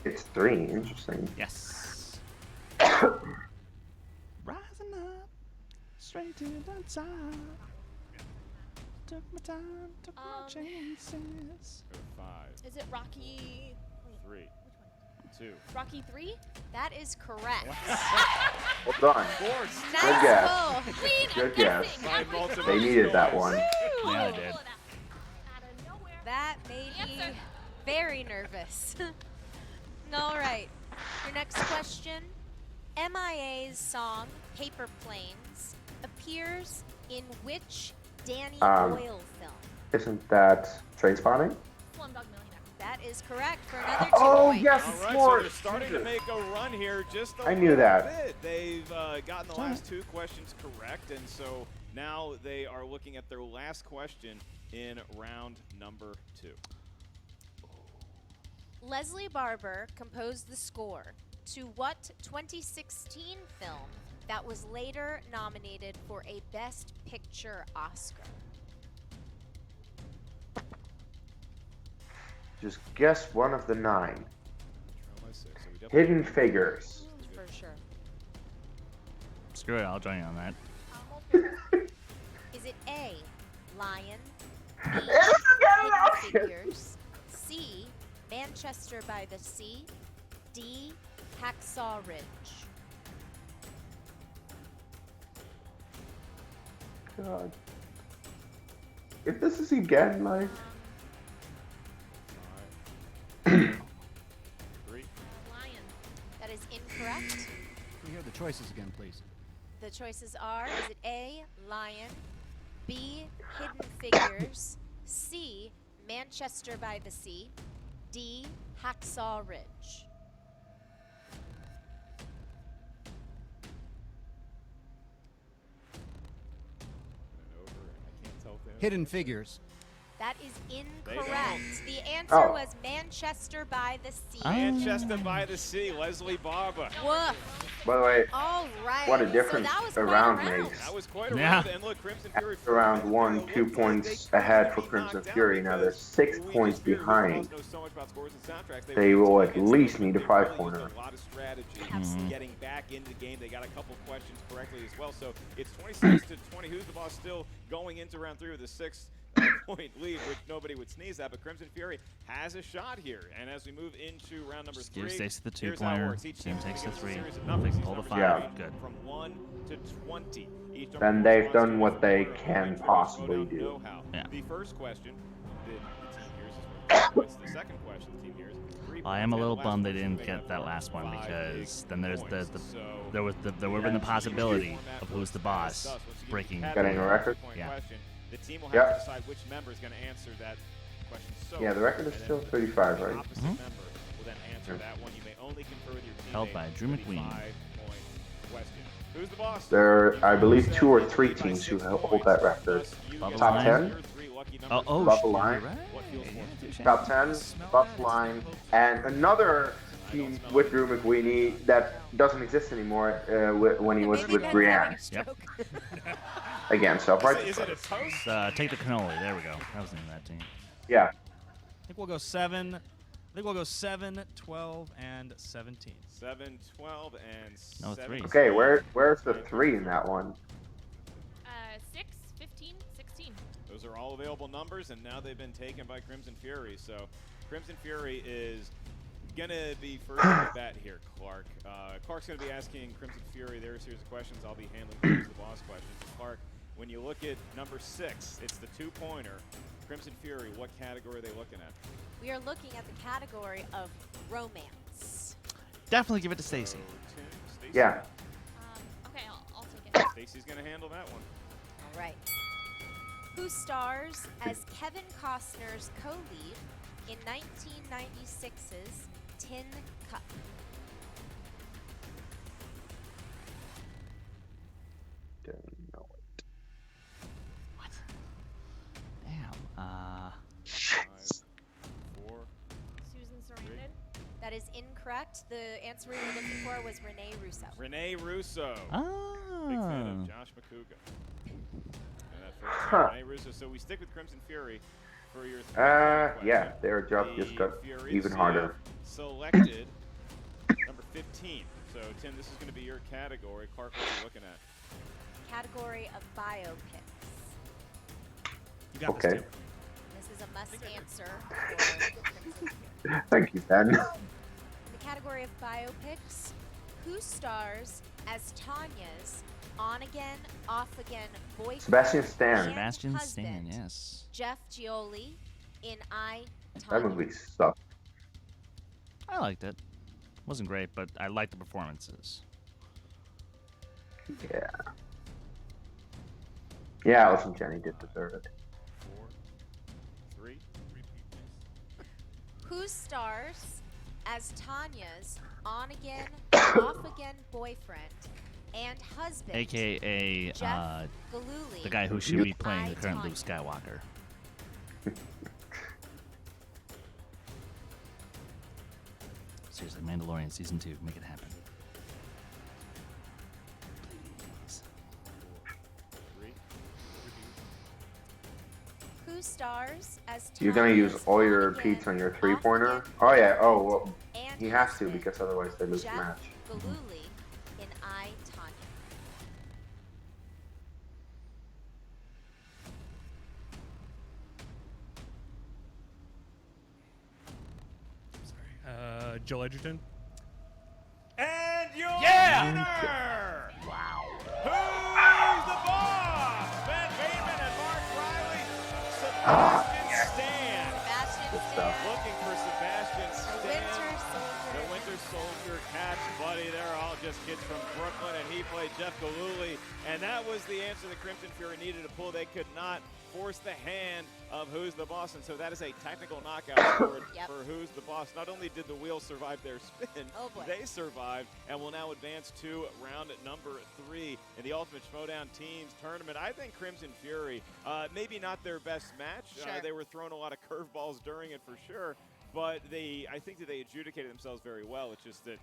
It's 3. Interesting. Yes. Rising up, straight to the top. Took my time, took my chances. 5, Is it Rocky? 3, 2. Rocky 3? That is correct. Well done. Force. Nice Good guess. pull. Queen, Good I'm guess. guessing. By Every multiple They needed that choice. one. Yeah, they did. That made me very nervous. All right. Your next question. MIA's song Paper Planes appears in which Danny Boyle film? Isn't that Trainspotting? Slumdog Millionaire. That is correct for another 2 Oh, points. yes, All it's right, more. so they're starting to make a run here just a I knew little that. bit. They've gotten the last 2 questions correct, and so now they are looking at their last question in round number 2. Leslie Barber composed the score to what 2016 film that was later nominated for a Best Picture Oscar? Just guess one of the 9. Trail by 6, so we definitely- Hidden Figures. For sure. Screw it, I'll join you on that. Is it A, Lion, B, This is getting Hidden obvious. Figures, C, Manchester by the Sea, D, Hacksaw Ridge? God. If this is again like. 3. Lion. That is incorrect. Can we hear the choices again, please? The choices are, is it A, Lion, B, Hidden Figures, C, Manchester by the Sea, D, Hacksaw Ridge? Hidden Figures. That is They incorrect. don't. The answer Oh. was Manchester by the Sea. Manchester by the Sea, Leslie Barber. Woof. By the way, All right. what a So difference that was a quite round round. makes. That was quite a Yeah. round, and look, Crimson Fury. Around 1, 2 points ahead for Crimson Fury. Now they're 6 points behind. They will at least need a 5-pointer. A lot of strategy Absolutely. getting back into the game. They got a couple questions correctly as well. So it's 26-20. Who's the boss still going into round 3 with a 6-point lead, which nobody would sneeze at. But Crimson Fury has a shot here. And as we move into round number Just 3, give Stacy the here's how it 2-pointer. works. Each Team takes the gets a 3. series of If numbers. they These pull the numbers 5, Yeah. good. From 1 to 20. Each number Then they've corresponds done to what they quarter of can Crimson Fury's possibly Schmoedown do. know-how. Yeah. The first question, the team hears is 4 points. The second question, the team hears 3 I am a points. little And the last bummed they question didn't make get up that for last one 5 because big then there's points. the So there would have been the possibility of Who's the Boss breaking. Getting a record? Yeah. Question, the team will have Yep. to decide which member is going to answer that question. So Yeah, the record is and then still the 35, right? opposite member will then answer that one. You may only confer with your teammate. Held by Drew with the McQueen. 5-point question. Who's the boss? There are, I believe, 2 or 3 teams who hold that record. Bubble Top line. 10? Oh, Bubble you're line. right. Top 10, Buff Line, and another team with Drew McWeeny that doesn't exist anymore when he was Maybe with Ben's Brienne. having a stroke. Again, self-righteous. Is it a toast? Take the cannoli. There we go. That was the name of that team. Yeah. I think we'll go 7. think we'll go 7, 12, and 17. 7, 12, and No 17. threes. Okay, where's the 3 in that one? 6, 15, 16. Those are all available numbers, and now they've been taken by Crimson Fury. So Crimson Fury is going to be first to bat here, Clark. Clark's going to be asking Crimson Fury their series of questions. I'll be handling the boss questions. Clark, when you look at number 6, it's the 2-pointer. Crimson Fury, what category are they looking at? We are looking at the category of romance. Definitely give it to Stacy. Stacey? Yeah. Okay, I'll take it. Stacey's going to handle that one. All right. Who stars as Kevin Costner's co-lead in 1996's Tin Cup? Don't know it. What? Damn. 5, 4. Susan Sarandon. That is incorrect. The answer we were looking for was Rene Russo. Rene Russo. Ah. Big fan of Josh McCouga. And that first Huh. Rene Russo. So we stick with Crimson Fury for your Yeah, their job just got even harder. Selected number 15. So Tim, this is going to be your category. Clark, what are you looking at? Category of biopics. You got Okay. this, Tim. This is a must answer for Crimson Fury. Thank you, Ben. In the category of biopics, who stars as Tanya's on-again, off-again boyfriend Sebastian Stan. and Sebastian Stan, husband, yes. Jeff Gioli in I, That Tanya? movie sucked. I liked it. Wasn't great, but I liked the performances. Yeah. Yeah, Alice and Jenny did deserve it. 4, 3. Who stars as Tanya's on-again, off-again boyfriend and husband, AKA Jeff Galooly, the guy who should be in playing I, the current Tanya? Luke Skywalker. Seriously, Mandalorian Season 2. Make it happen. Please. 3. Who stars as You're gonna use Tanya's all your on-again, repeats on your 3-pointer? off-again Oh yeah, oh well, and he has to husband, because otherwise they lose the Jeff match. Galooly in I, Tanya? Joel Edgerton. And your Yeah! winner! Wow. Who's the boss? Ben Bateman and Mark Riley. Sebastian Stan. Sebastian Good Stan, stuff. Looking for Sebastian the Stan. Winter Soldier. The Winter Soldier catch buddy. They're all just kids from Brooklyn, and he played Jeff Galooly. And that was the answer the Crimson Fury needed to pull. They could not force the hand of Who's the Boss, and so that is a technical knockout score Yep. for Who's the Boss. Not only did the wheel survive their spin, Oh, boy. they survived and will now advance to round number 3 in the Ultimate Schmoedown Teams Tournament. I think Crimson Fury, maybe not their best match. Sure. They were throwing a lot of curveballs during it for sure, but I think that they adjudicated themselves very well. It's just that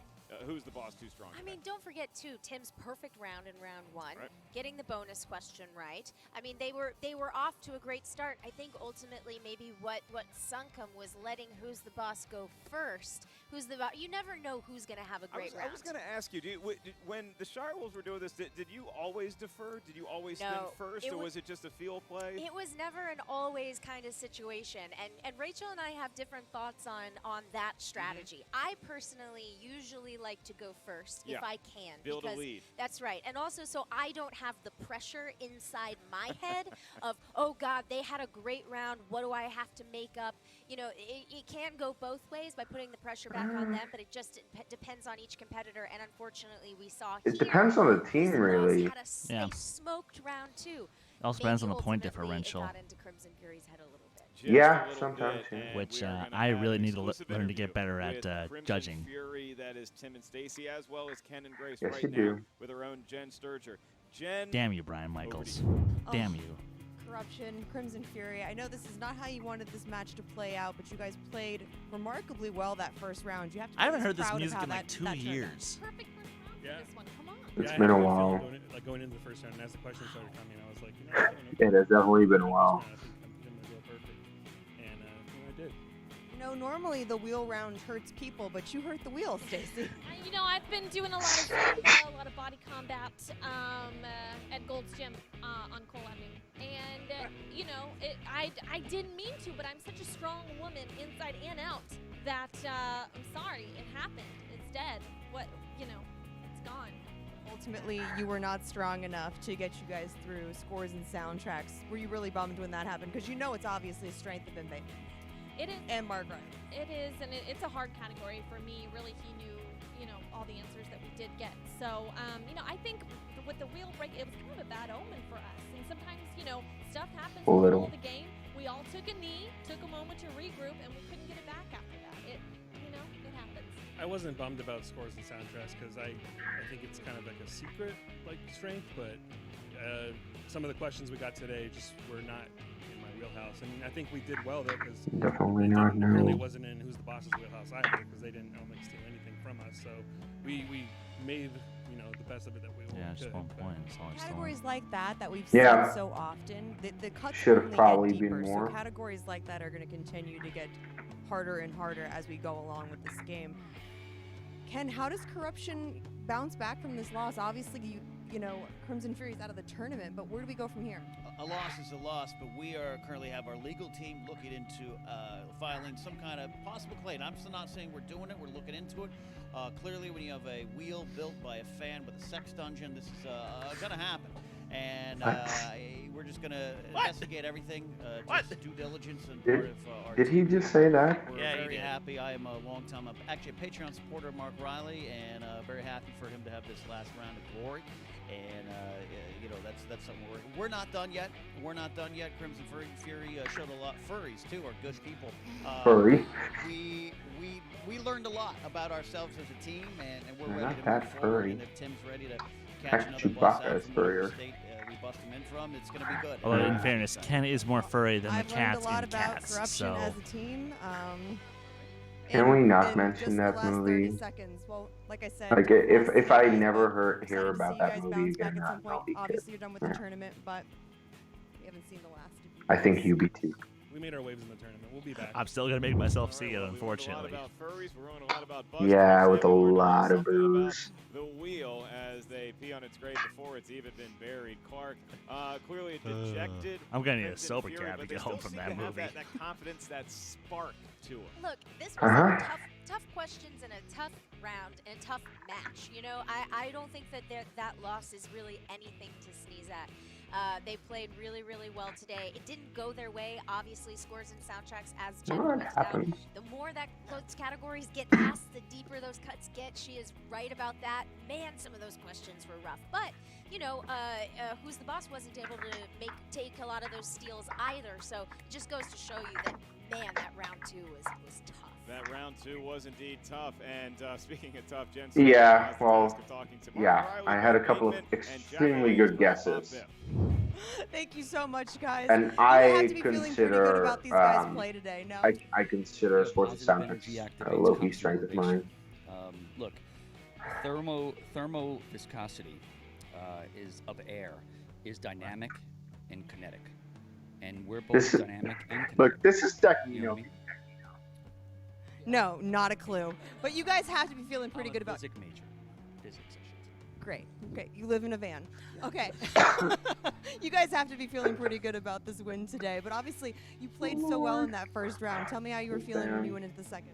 Who's the Boss too strong. I mean, don't forget too Tim's perfect round in round 1, Right. getting the bonus question right. I mean, they were off to a great start. I think ultimately maybe what sunk them was letting Who's the Boss go first. Who's the Boss? You never know who's going to have a great round. I was going to ask you, when the Shire Wolves were doing this, did you always defer? Did you always spin No, first, or was it just a field play? It was never an always kind of situation, and Rachel and I have different thoughts on that strategy. I personally usually like to go first Yeah. if I can. Build a because lead. That's right, and also so I don't have the pressure inside my head of, oh God, they had a great round, what do I have to make up? You know, it can go both ways by putting the pressure back on them, but it just depends on each competitor, and unfortunately we saw It here, depends on the team, Who's the Boss really. had Yeah. a smoked round 2. It also depends on Maybe the point ultimately differential, It got into Crimson Fury's head a little bit. Just Yeah, a little sometimes, bit, yeah. and which we are gonna I have really an need to exclusive learn to get interview better with at Crimson judging. Fury, that is Tim and Stacy, as well as Ken and Grace Yes, right you now do. with our own Jen Sturger. Jen, Damn you, Brian Michaels. Oh. Damn you. Corruption, Crimson Fury. I know this is not how you wanted this match to play out, but you guys played remarkably well that first round. You have to. I be haven't just heard this proud of music how in like that 2 turned out. years. Perfect first round for Yeah. this one. Come on. It's I been had a good while. feeling going into the first round, and as the questions started coming, I was like, you know, I think It has definitely been a while. I think I'm going to go perfect. And I did. You know, normally the wheel round hurts people, but you hurt the wheel, Stacy. You know, I've been doing a lot of Zumba, a lot of body combat at Gold's Gym on Cole Avenue. And, you know, I didn't mean to, but I'm such a strong woman inside and out that I'm sorry. It happened. It's dead. What, you know, it's gone. Ultimately, you were not strong enough to get you guys through scores and soundtracks. Were you really bummed when that happened? Because you know it's obviously a strength of Bateman. It is. And Margaret. It is, and it's a hard category for me. Really, he knew, you know, all the answers that we did get. So, you know, I think with the wheel break, it was kind of a bad omen for us. And sometimes, you know, stuff happens in the middle of the game. We all took a knee, took a moment to regroup, and we couldn't get it back after that. You know, it happens. I wasn't bummed about scores and soundtracks because I think it's kind of like a secret like strength, but some of the questions we got today just were not in my wheelhouse, and I think we did well though because Definitely not. No. really wasn't in Who's the Boss's wheelhouse either because they didn't almost steal anything from us. So we made the best of it that we Yeah, just could. 1 point. That's all I saw. Categories like that we've Yeah. seen so often, the cuts Should have only probably get deeper. been more. So categories like that are going to continue to get harder and harder as we go along with this game. Ken, how does corruption bounce back from this loss? Obviously, you know, Crimson Fury's out of the tournament, but where do we go from here? A loss is a loss, but we currently have our legal team looking into filing some kind of possible claim. I'm still not saying we're doing it. We're looking into it. Clearly, when you have a wheel built by a fan with a sex dungeon, this is going to happen. And we're just going to investigate everything, just due diligence and part of our Did he just say that? We're very happy. I am a long-time, actually a Patreon supporter of Mark Riley, and very happy for him to have this last round of glory. And you know, that's something we're not done yet. We're not done yet. Crimson Fury showed a lot. Furries too are good people. Furry. We learned a lot about ourselves as a team, and we're They're ready not to that move forward. furry. And if Tim's ready to catch Actually, another bus Chewbacca out is from whatever furrier. state we bust him in from, it's going to be good. Although, in fairness, Ken is more furry than I've the learned cats a lot in about Cats. corruption So as a team. Can we not in mention just that the last movie? 30 seconds. Well, like I said, Like, tough if loss I to you guys, never but hear excited to about see that you guys movie bounce again, back at some I'll point. be Obviously, you're done with the Yeah. tournament, but we haven't seen the last of you. I think you be too. We made our waves in the tournament. We'll be back. I'm still gonna make myself All see right, it, well, unfortunately. We learned a lot about furries. We learned a lot about buzzers. Yeah, with a We learned lot of something about booze. the wheel as they pee on its grave before it's even been buried. Clark, clearly a dejected. I'm gonna need a Crimson sober Fury, cab but to they get home still from seem that to have movie. that confidence, that spark to it. Look, this was Uh-huh. tough questions and a tough round and a tough match. You know, I don't think that that loss is really anything to sneeze at. They played really, really well today. It didn't go their way. Obviously, scores and soundtracks, as Jen Well, it points out, happens. the more that those categories get asked, the deeper those cuts get. She is right about that. Man, some of those questions were rough. But, you know, Who's the Boss wasn't able to take a lot of those steals either. So it just goes to show you that, man, that round two was tough. That round two was indeed tough. And speaking of tough, Jen. Yeah, has the well, task of talking to Mark yeah, Riley, I had a Mark couple of Bateman, and Jack extremely Williams good from Bob guesses. Biff. Thank you so much, guys. And You I have to be feeling pretty good consider, about these guys' play today. No? I consider sports and soundtracks a low-key strength of mine. Look, thermo viscosity is of air is dynamic and kinetic, and we're both This is, dynamic and kinetic. look, this is You know technical. what I mean? No, not a clue. But you guys have to be feeling pretty I'm a good about. physics major. Physics, I should say. Great. Okay, you live in a van. Okay. You guys have to be feeling pretty good about this win today. But obviously, you played so well in that first round. Tell me how you were feeling when you went into the second.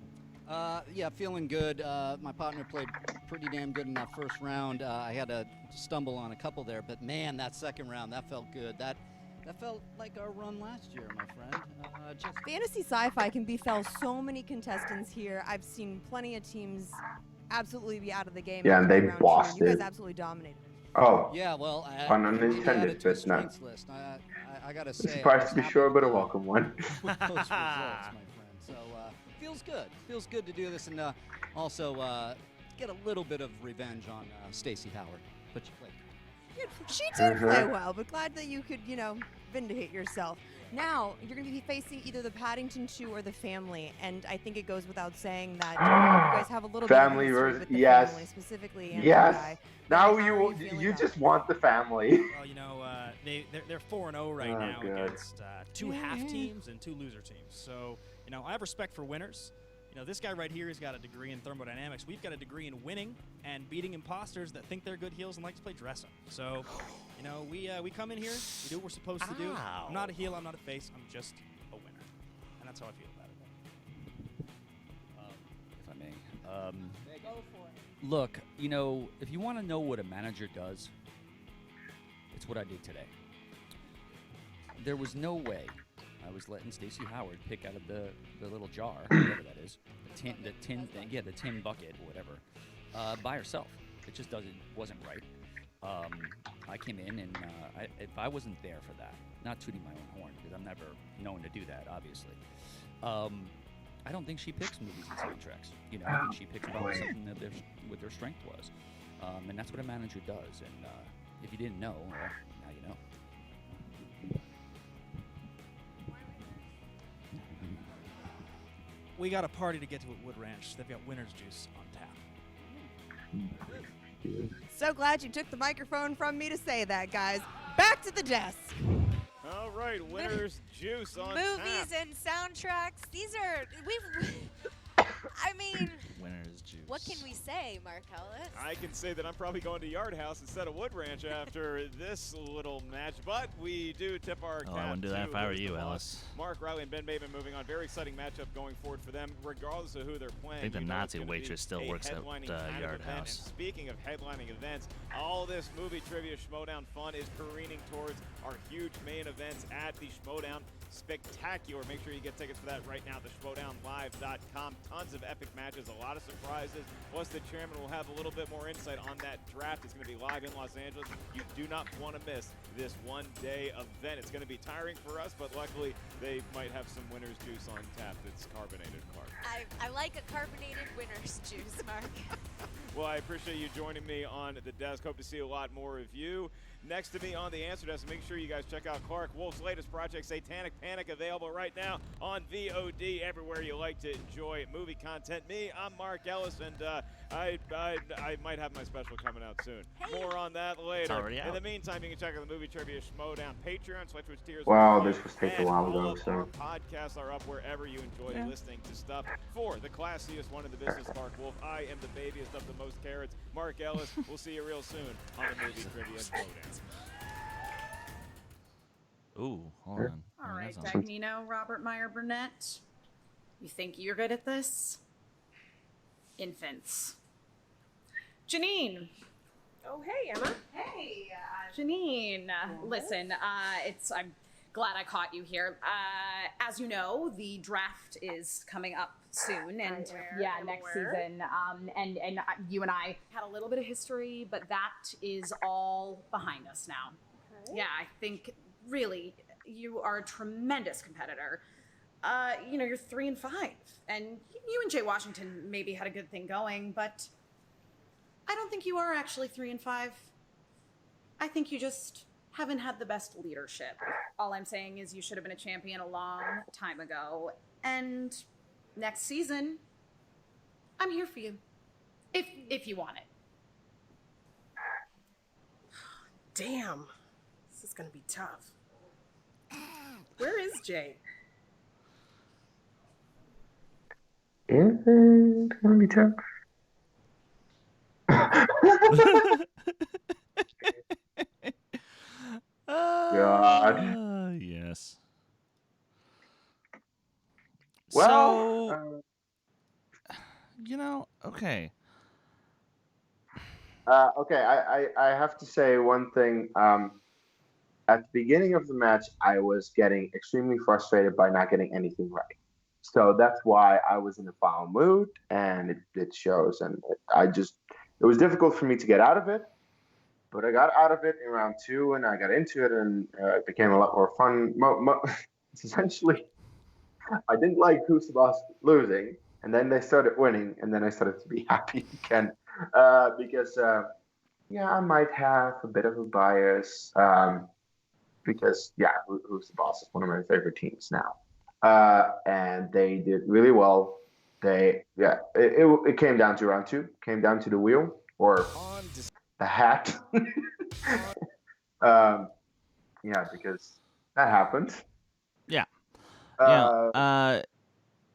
Yeah, feeling good. My partner played pretty damn good in that first round. I had to stumble on a couple there, but man, that second round, that felt good. That felt like our run last year, my friend. Just Fantasy sci-fi can befell so many contestants here. I've seen plenty of teams absolutely be out of the game. Yeah, after and they round two, bossed You guys it. absolutely dominated. Oh, yeah, well, pun maybe add unintended, it to a but not. strengths list. I gotta A say, surprise to be sure, but a welcome one. with those results, my friend. So feels good. Feels good to do this, and also get a little bit of revenge on Stacey Howard. But you played. She did play well, but glad that you could, vindicate yourself. Now, you're going to be facing either the Paddington 2 or the Family, and I think it goes without saying that you guys have a little Family bit of history versus- with the yes. Family, specifically Andrew Yes. Guy. Now How are you feeling you about just want the family. Well, they're 4-0 right Oh, now God. against two half teams and two loser teams. So I have respect for winners. This guy right here has got a degree in thermodynamics. We've got a degree in winning and beating imposters that think they're good heels and like to play dress up. So, we come in here, we do what we're supposed to do. I'm not a heel, I'm not a face, I'm just a winner. And that's how I feel about it. If I may. Go for it. Look, if you want to know what a manager does, it's what I did today. There was no way I was letting Stacey Howard pick out of the little jar, whatever that is, the tin thing, the tin bucket or whatever, by herself. It just wasn't right. I came in and if I wasn't there for that, not tooting my own horn because I'm never known to do that, obviously. I don't think she picks movies and soundtracks. I think she picks about something that what their strength was, and that's what a manager does. And if you didn't know, well, now you know. We got a party to get to at Wood Ranch. They've got winner's juice on tap. So glad you took the microphone from me to say that, guys. Back to the desk. All right, winner's juice on Movies tap. and soundtracks. These are I mean, Winner's juice. what can we say, Mark Ellis? I can say that I'm probably going to Yard House instead of Wood Ranch after this little match, but we do tip our cap I wouldn't do that to if I were who's you, the boss. Ellis. Mark Riley and Ben Bateman moving on. Very exciting matchup going forward for them, regardless of who they're playing. I think the You know it's Nazi gonna waitress be still a works at headlining kind of Yard event. House. And speaking of headlining events, all this movie trivia Schmoedown fun is careening towards our huge main events at the Schmoedown Spectacular. Make sure you get tickets for that right now at theschmoedownlive.com. Tons of epic matches, a lot of surprises. Plus, the chairman will have a little bit more insight on that draft. It's going to be live in Los Angeles. You do not want to miss this one-day event. It's going to be tiring for us, but luckily they might have some winner's juice on tap that's carbonated, Clark. I like a carbonated winner's juice, Mark. Well, I appreciate you joining me on the desk. Hope to see a lot more of you. Next to me on the answer desk, make sure you guys check out Clark Wolf's latest project, Satanic Panic, available right now on VOD, everywhere you like to enjoy movie content. Me, I'm Mark Ellis, and I might have my special coming out soon. More on that later. It's already out. In the meantime, you can check out the Movie Trivia Schmoedown Patreon, Switch with Tears. Wow, with this You, was taped a and while all ago, of so. our podcasts are up wherever you enjoy listening to stuff. For the classiest one in the business, Clark Wolf, I am the babiest of the most carrots, Mark Ellis. We'll see you real soon on the Movie Trivia Schmoedown. Ooh, hold on. All right, that's awesome. Dagnino, Robert Meyer Burnett. You think you're good at this? Infants. Janine. Oh, hey, Emma. Hey, Janine. Listen, I'm glad I caught you here. As you know, the draft is coming up soon, and next season. And you and I had a little bit of history, but that is all behind us now. Okay. Yeah, I think really you are a tremendous competitor. You're 3-5, and you and Jay Washington maybe had a good thing going, but I don't think you are actually 3-5. I think you just haven't had the best leadership. All I'm saying is you should have been a champion a long time ago, and next season, I'm here for you, if you want it. Damn. This is going to be tough. Where is Jay? Is it gonna be tough? God. Yes. Well, okay. Okay, I have to say one thing. At the beginning of the match, I was getting extremely frustrated by not getting anything right. So that's why I was in a foul mood, and it shows. And it was difficult for me to get out of it, but I got out of it in round 2, and I got into it, and it became a lot more fun. Essentially, I didn't like Who's the Boss losing, and then they started winning, and then I started to be happy again because I might have a bit of a bias because Who's the Boss is one of my favorite teams now. And they did really well. It came down to round 2. Came down to the wheel or the hat. Because that happened. Yeah.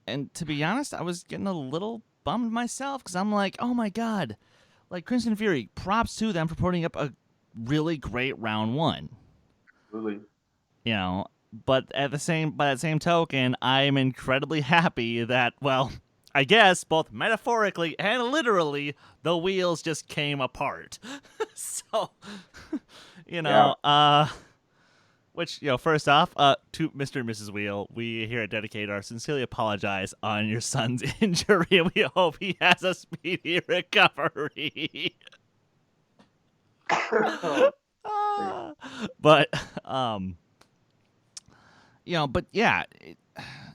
And to be honest, I was getting a little bummed myself because I'm like, oh my god, like Crimson Fury, props to them for putting up a really great round one. Absolutely. You know, but by that same token, I am incredibly happy that, well, I guess both metaphorically and literally, the wheels just came apart. So, which, first off, to Mr. and Mrs. Wheel, we here at Dedicated are sincerely apologize on your son's injury. We hope he has a speedy recovery. But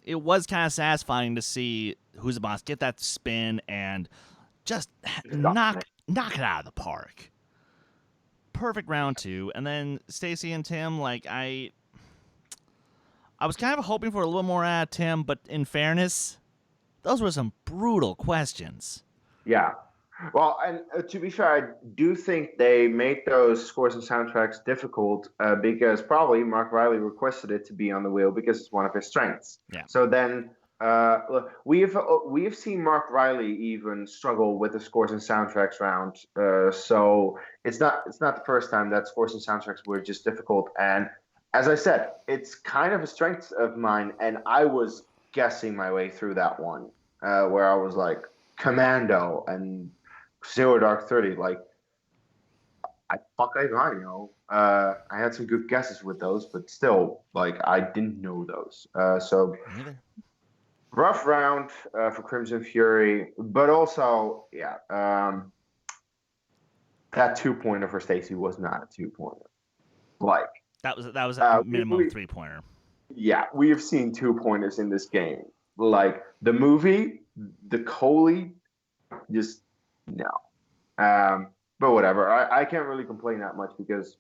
it was kind of satisfying to see Who's the Boss get that spin and just knock it out of the park. Perfect round two, and then Stacy and Tim, like I was kind of hoping for a little more out of Tim, but in fairness, those were some brutal questions. Yeah. Well, and to be fair, I do think they made those scores and soundtracks difficult because probably Mark Riley requested it to be on the wheel because it's one of his strengths. Yeah. So then look, we have seen Mark Riley even struggle with the scores and soundtracks round. So it's not the first time that scores and soundtracks were just difficult. And as I said, it's kind of a strength of mine, and I was guessing my way through that one where I was like Commando and Zero Dark 30, like I had some good guesses with those, but still, like I didn't know those. So rough round for Crimson Fury, but also, that 2-pointer for Stacy was not a 2-pointer. Like that was a minimum 3-pointer. Yeah, we have seen 2-pointers in this game. Like the movie, the Coley, just no. But whatever. I can't really complain that much because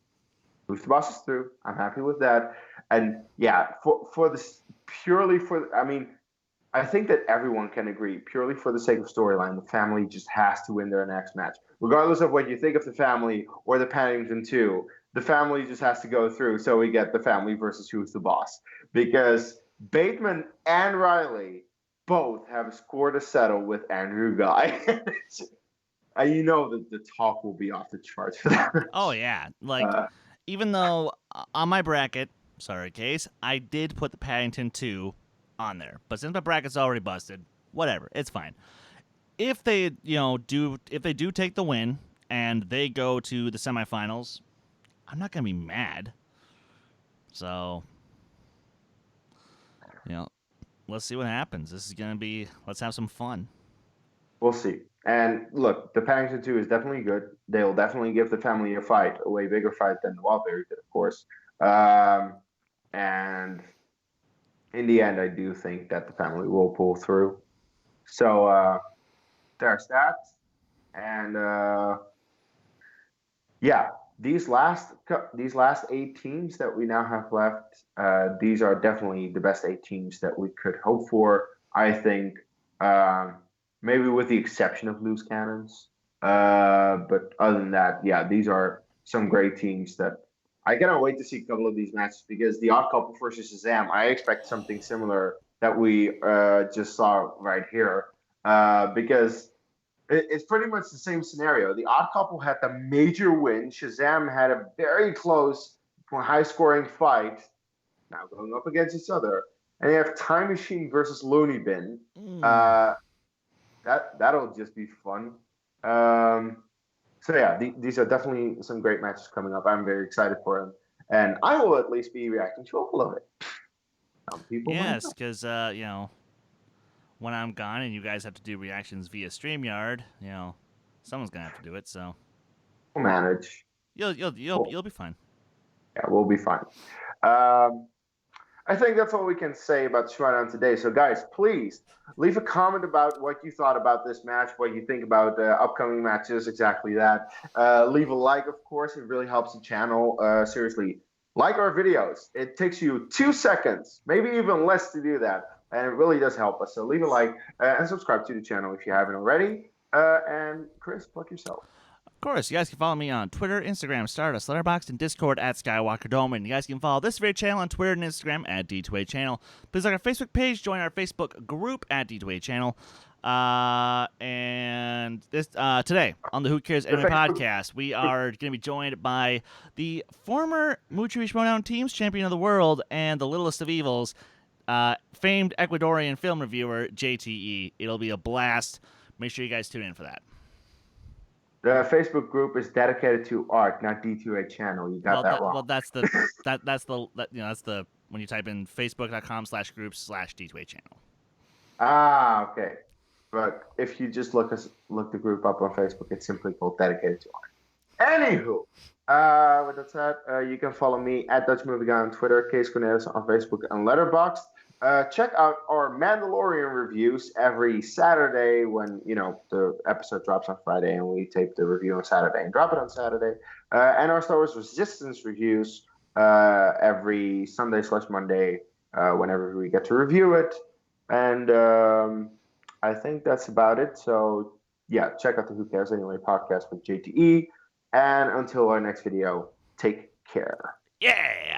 Who's the Boss is through. I'm happy with that. And for this I think that everyone can agree, purely for the sake of storyline, the family just has to win their next match. Regardless of what you think of the family or the Paddington 2, the family just has to go through so we get the family versus Who's the Boss. Because Bateman and Riley both have a score to settle with Andrew Guy. And you know that the talk will be off the charts for that. Oh, yeah. Like, even though on my bracket, sorry, Case, I did put the Paddington 2 on there. But since my bracket's already busted, whatever, it's fine. If they, do take the win and they go to the semifinals, I'm not going to be mad. So, let's see what happens. This is going to be, let's have some fun. We'll see. And look, the Paddington 2 is definitely good. They'll definitely give the family a fight, a way bigger fight than the Wildberry did, of course. And in the end, I do think that the family will pull through. So there's that. And these last 8 teams that we now have left, these are definitely the best 8 teams that we could hope for. I think maybe with the exception of Loose Cannons. But other than that, these are some great teams that I cannot wait to see a couple of these matches because the Odd Couple versus Shazam, I expect something similar that we just saw right here. Because it's pretty much the same scenario. The Odd Couple had the major win. Shazam had a very close, high-scoring fight, now going up against each other. And you have Time Machine versus Looney Bin. That'll just be fun. These are definitely some great matches coming up. I'm very excited for them. And I will at least be reacting to all of it. Some people yes, because, when I'm gone and you guys have to do reactions via StreamYard, someone's going to have to do it, so. We'll manage. You'll be fine. Yeah, we'll be fine. I think that's all we can say about Schmoedown today. So, guys, please leave a comment about what you thought about this match, what you think about upcoming matches, exactly that. Leave a like, of course. It really helps the channel. Seriously, like our videos. It takes you 2 seconds, maybe even less to do that. And it really does help us. So leave a like and subscribe to the channel if you haven't already. And Chris, plug yourself. Of course, you guys can follow me on Twitter, Instagram, Stardust, Letterboxd, and Discord at Skywalker Dome. And you guys can follow this very channel on Twitter and Instagram at D2A Channel. Please like our Facebook page, join our Facebook group at D2A Channel. And this today on the Who Cares Anime podcast, we are going to be joined by the former Schmoedown Teams champion of the world and the littlest of evils, famed Ecuadorian film reviewer JTE. It'll be a blast. Make sure you guys tune in for that. The Facebook group is dedicated to art, not D2A channel. You got that wrong. Well, that's the when you type in facebook.com/groups/D2A channel. Ah, okay. But if you just look the group up on Facebook, it's simply called dedicated to art. Anywho, with that said, you can follow me at Dutch Movie Guy on Twitter, Case Cornelis on Facebook and Letterboxd. Check out our Mandalorian reviews every Saturday when, the episode drops on Friday and we tape the review on Saturday and drop it on Saturday. And our Star Wars Resistance reviews every Sunday/Monday whenever we get to review it. And I think that's about it. So, yeah, check out the Who Cares Anyway podcast with JTE. And until our next video, take care. Yeah!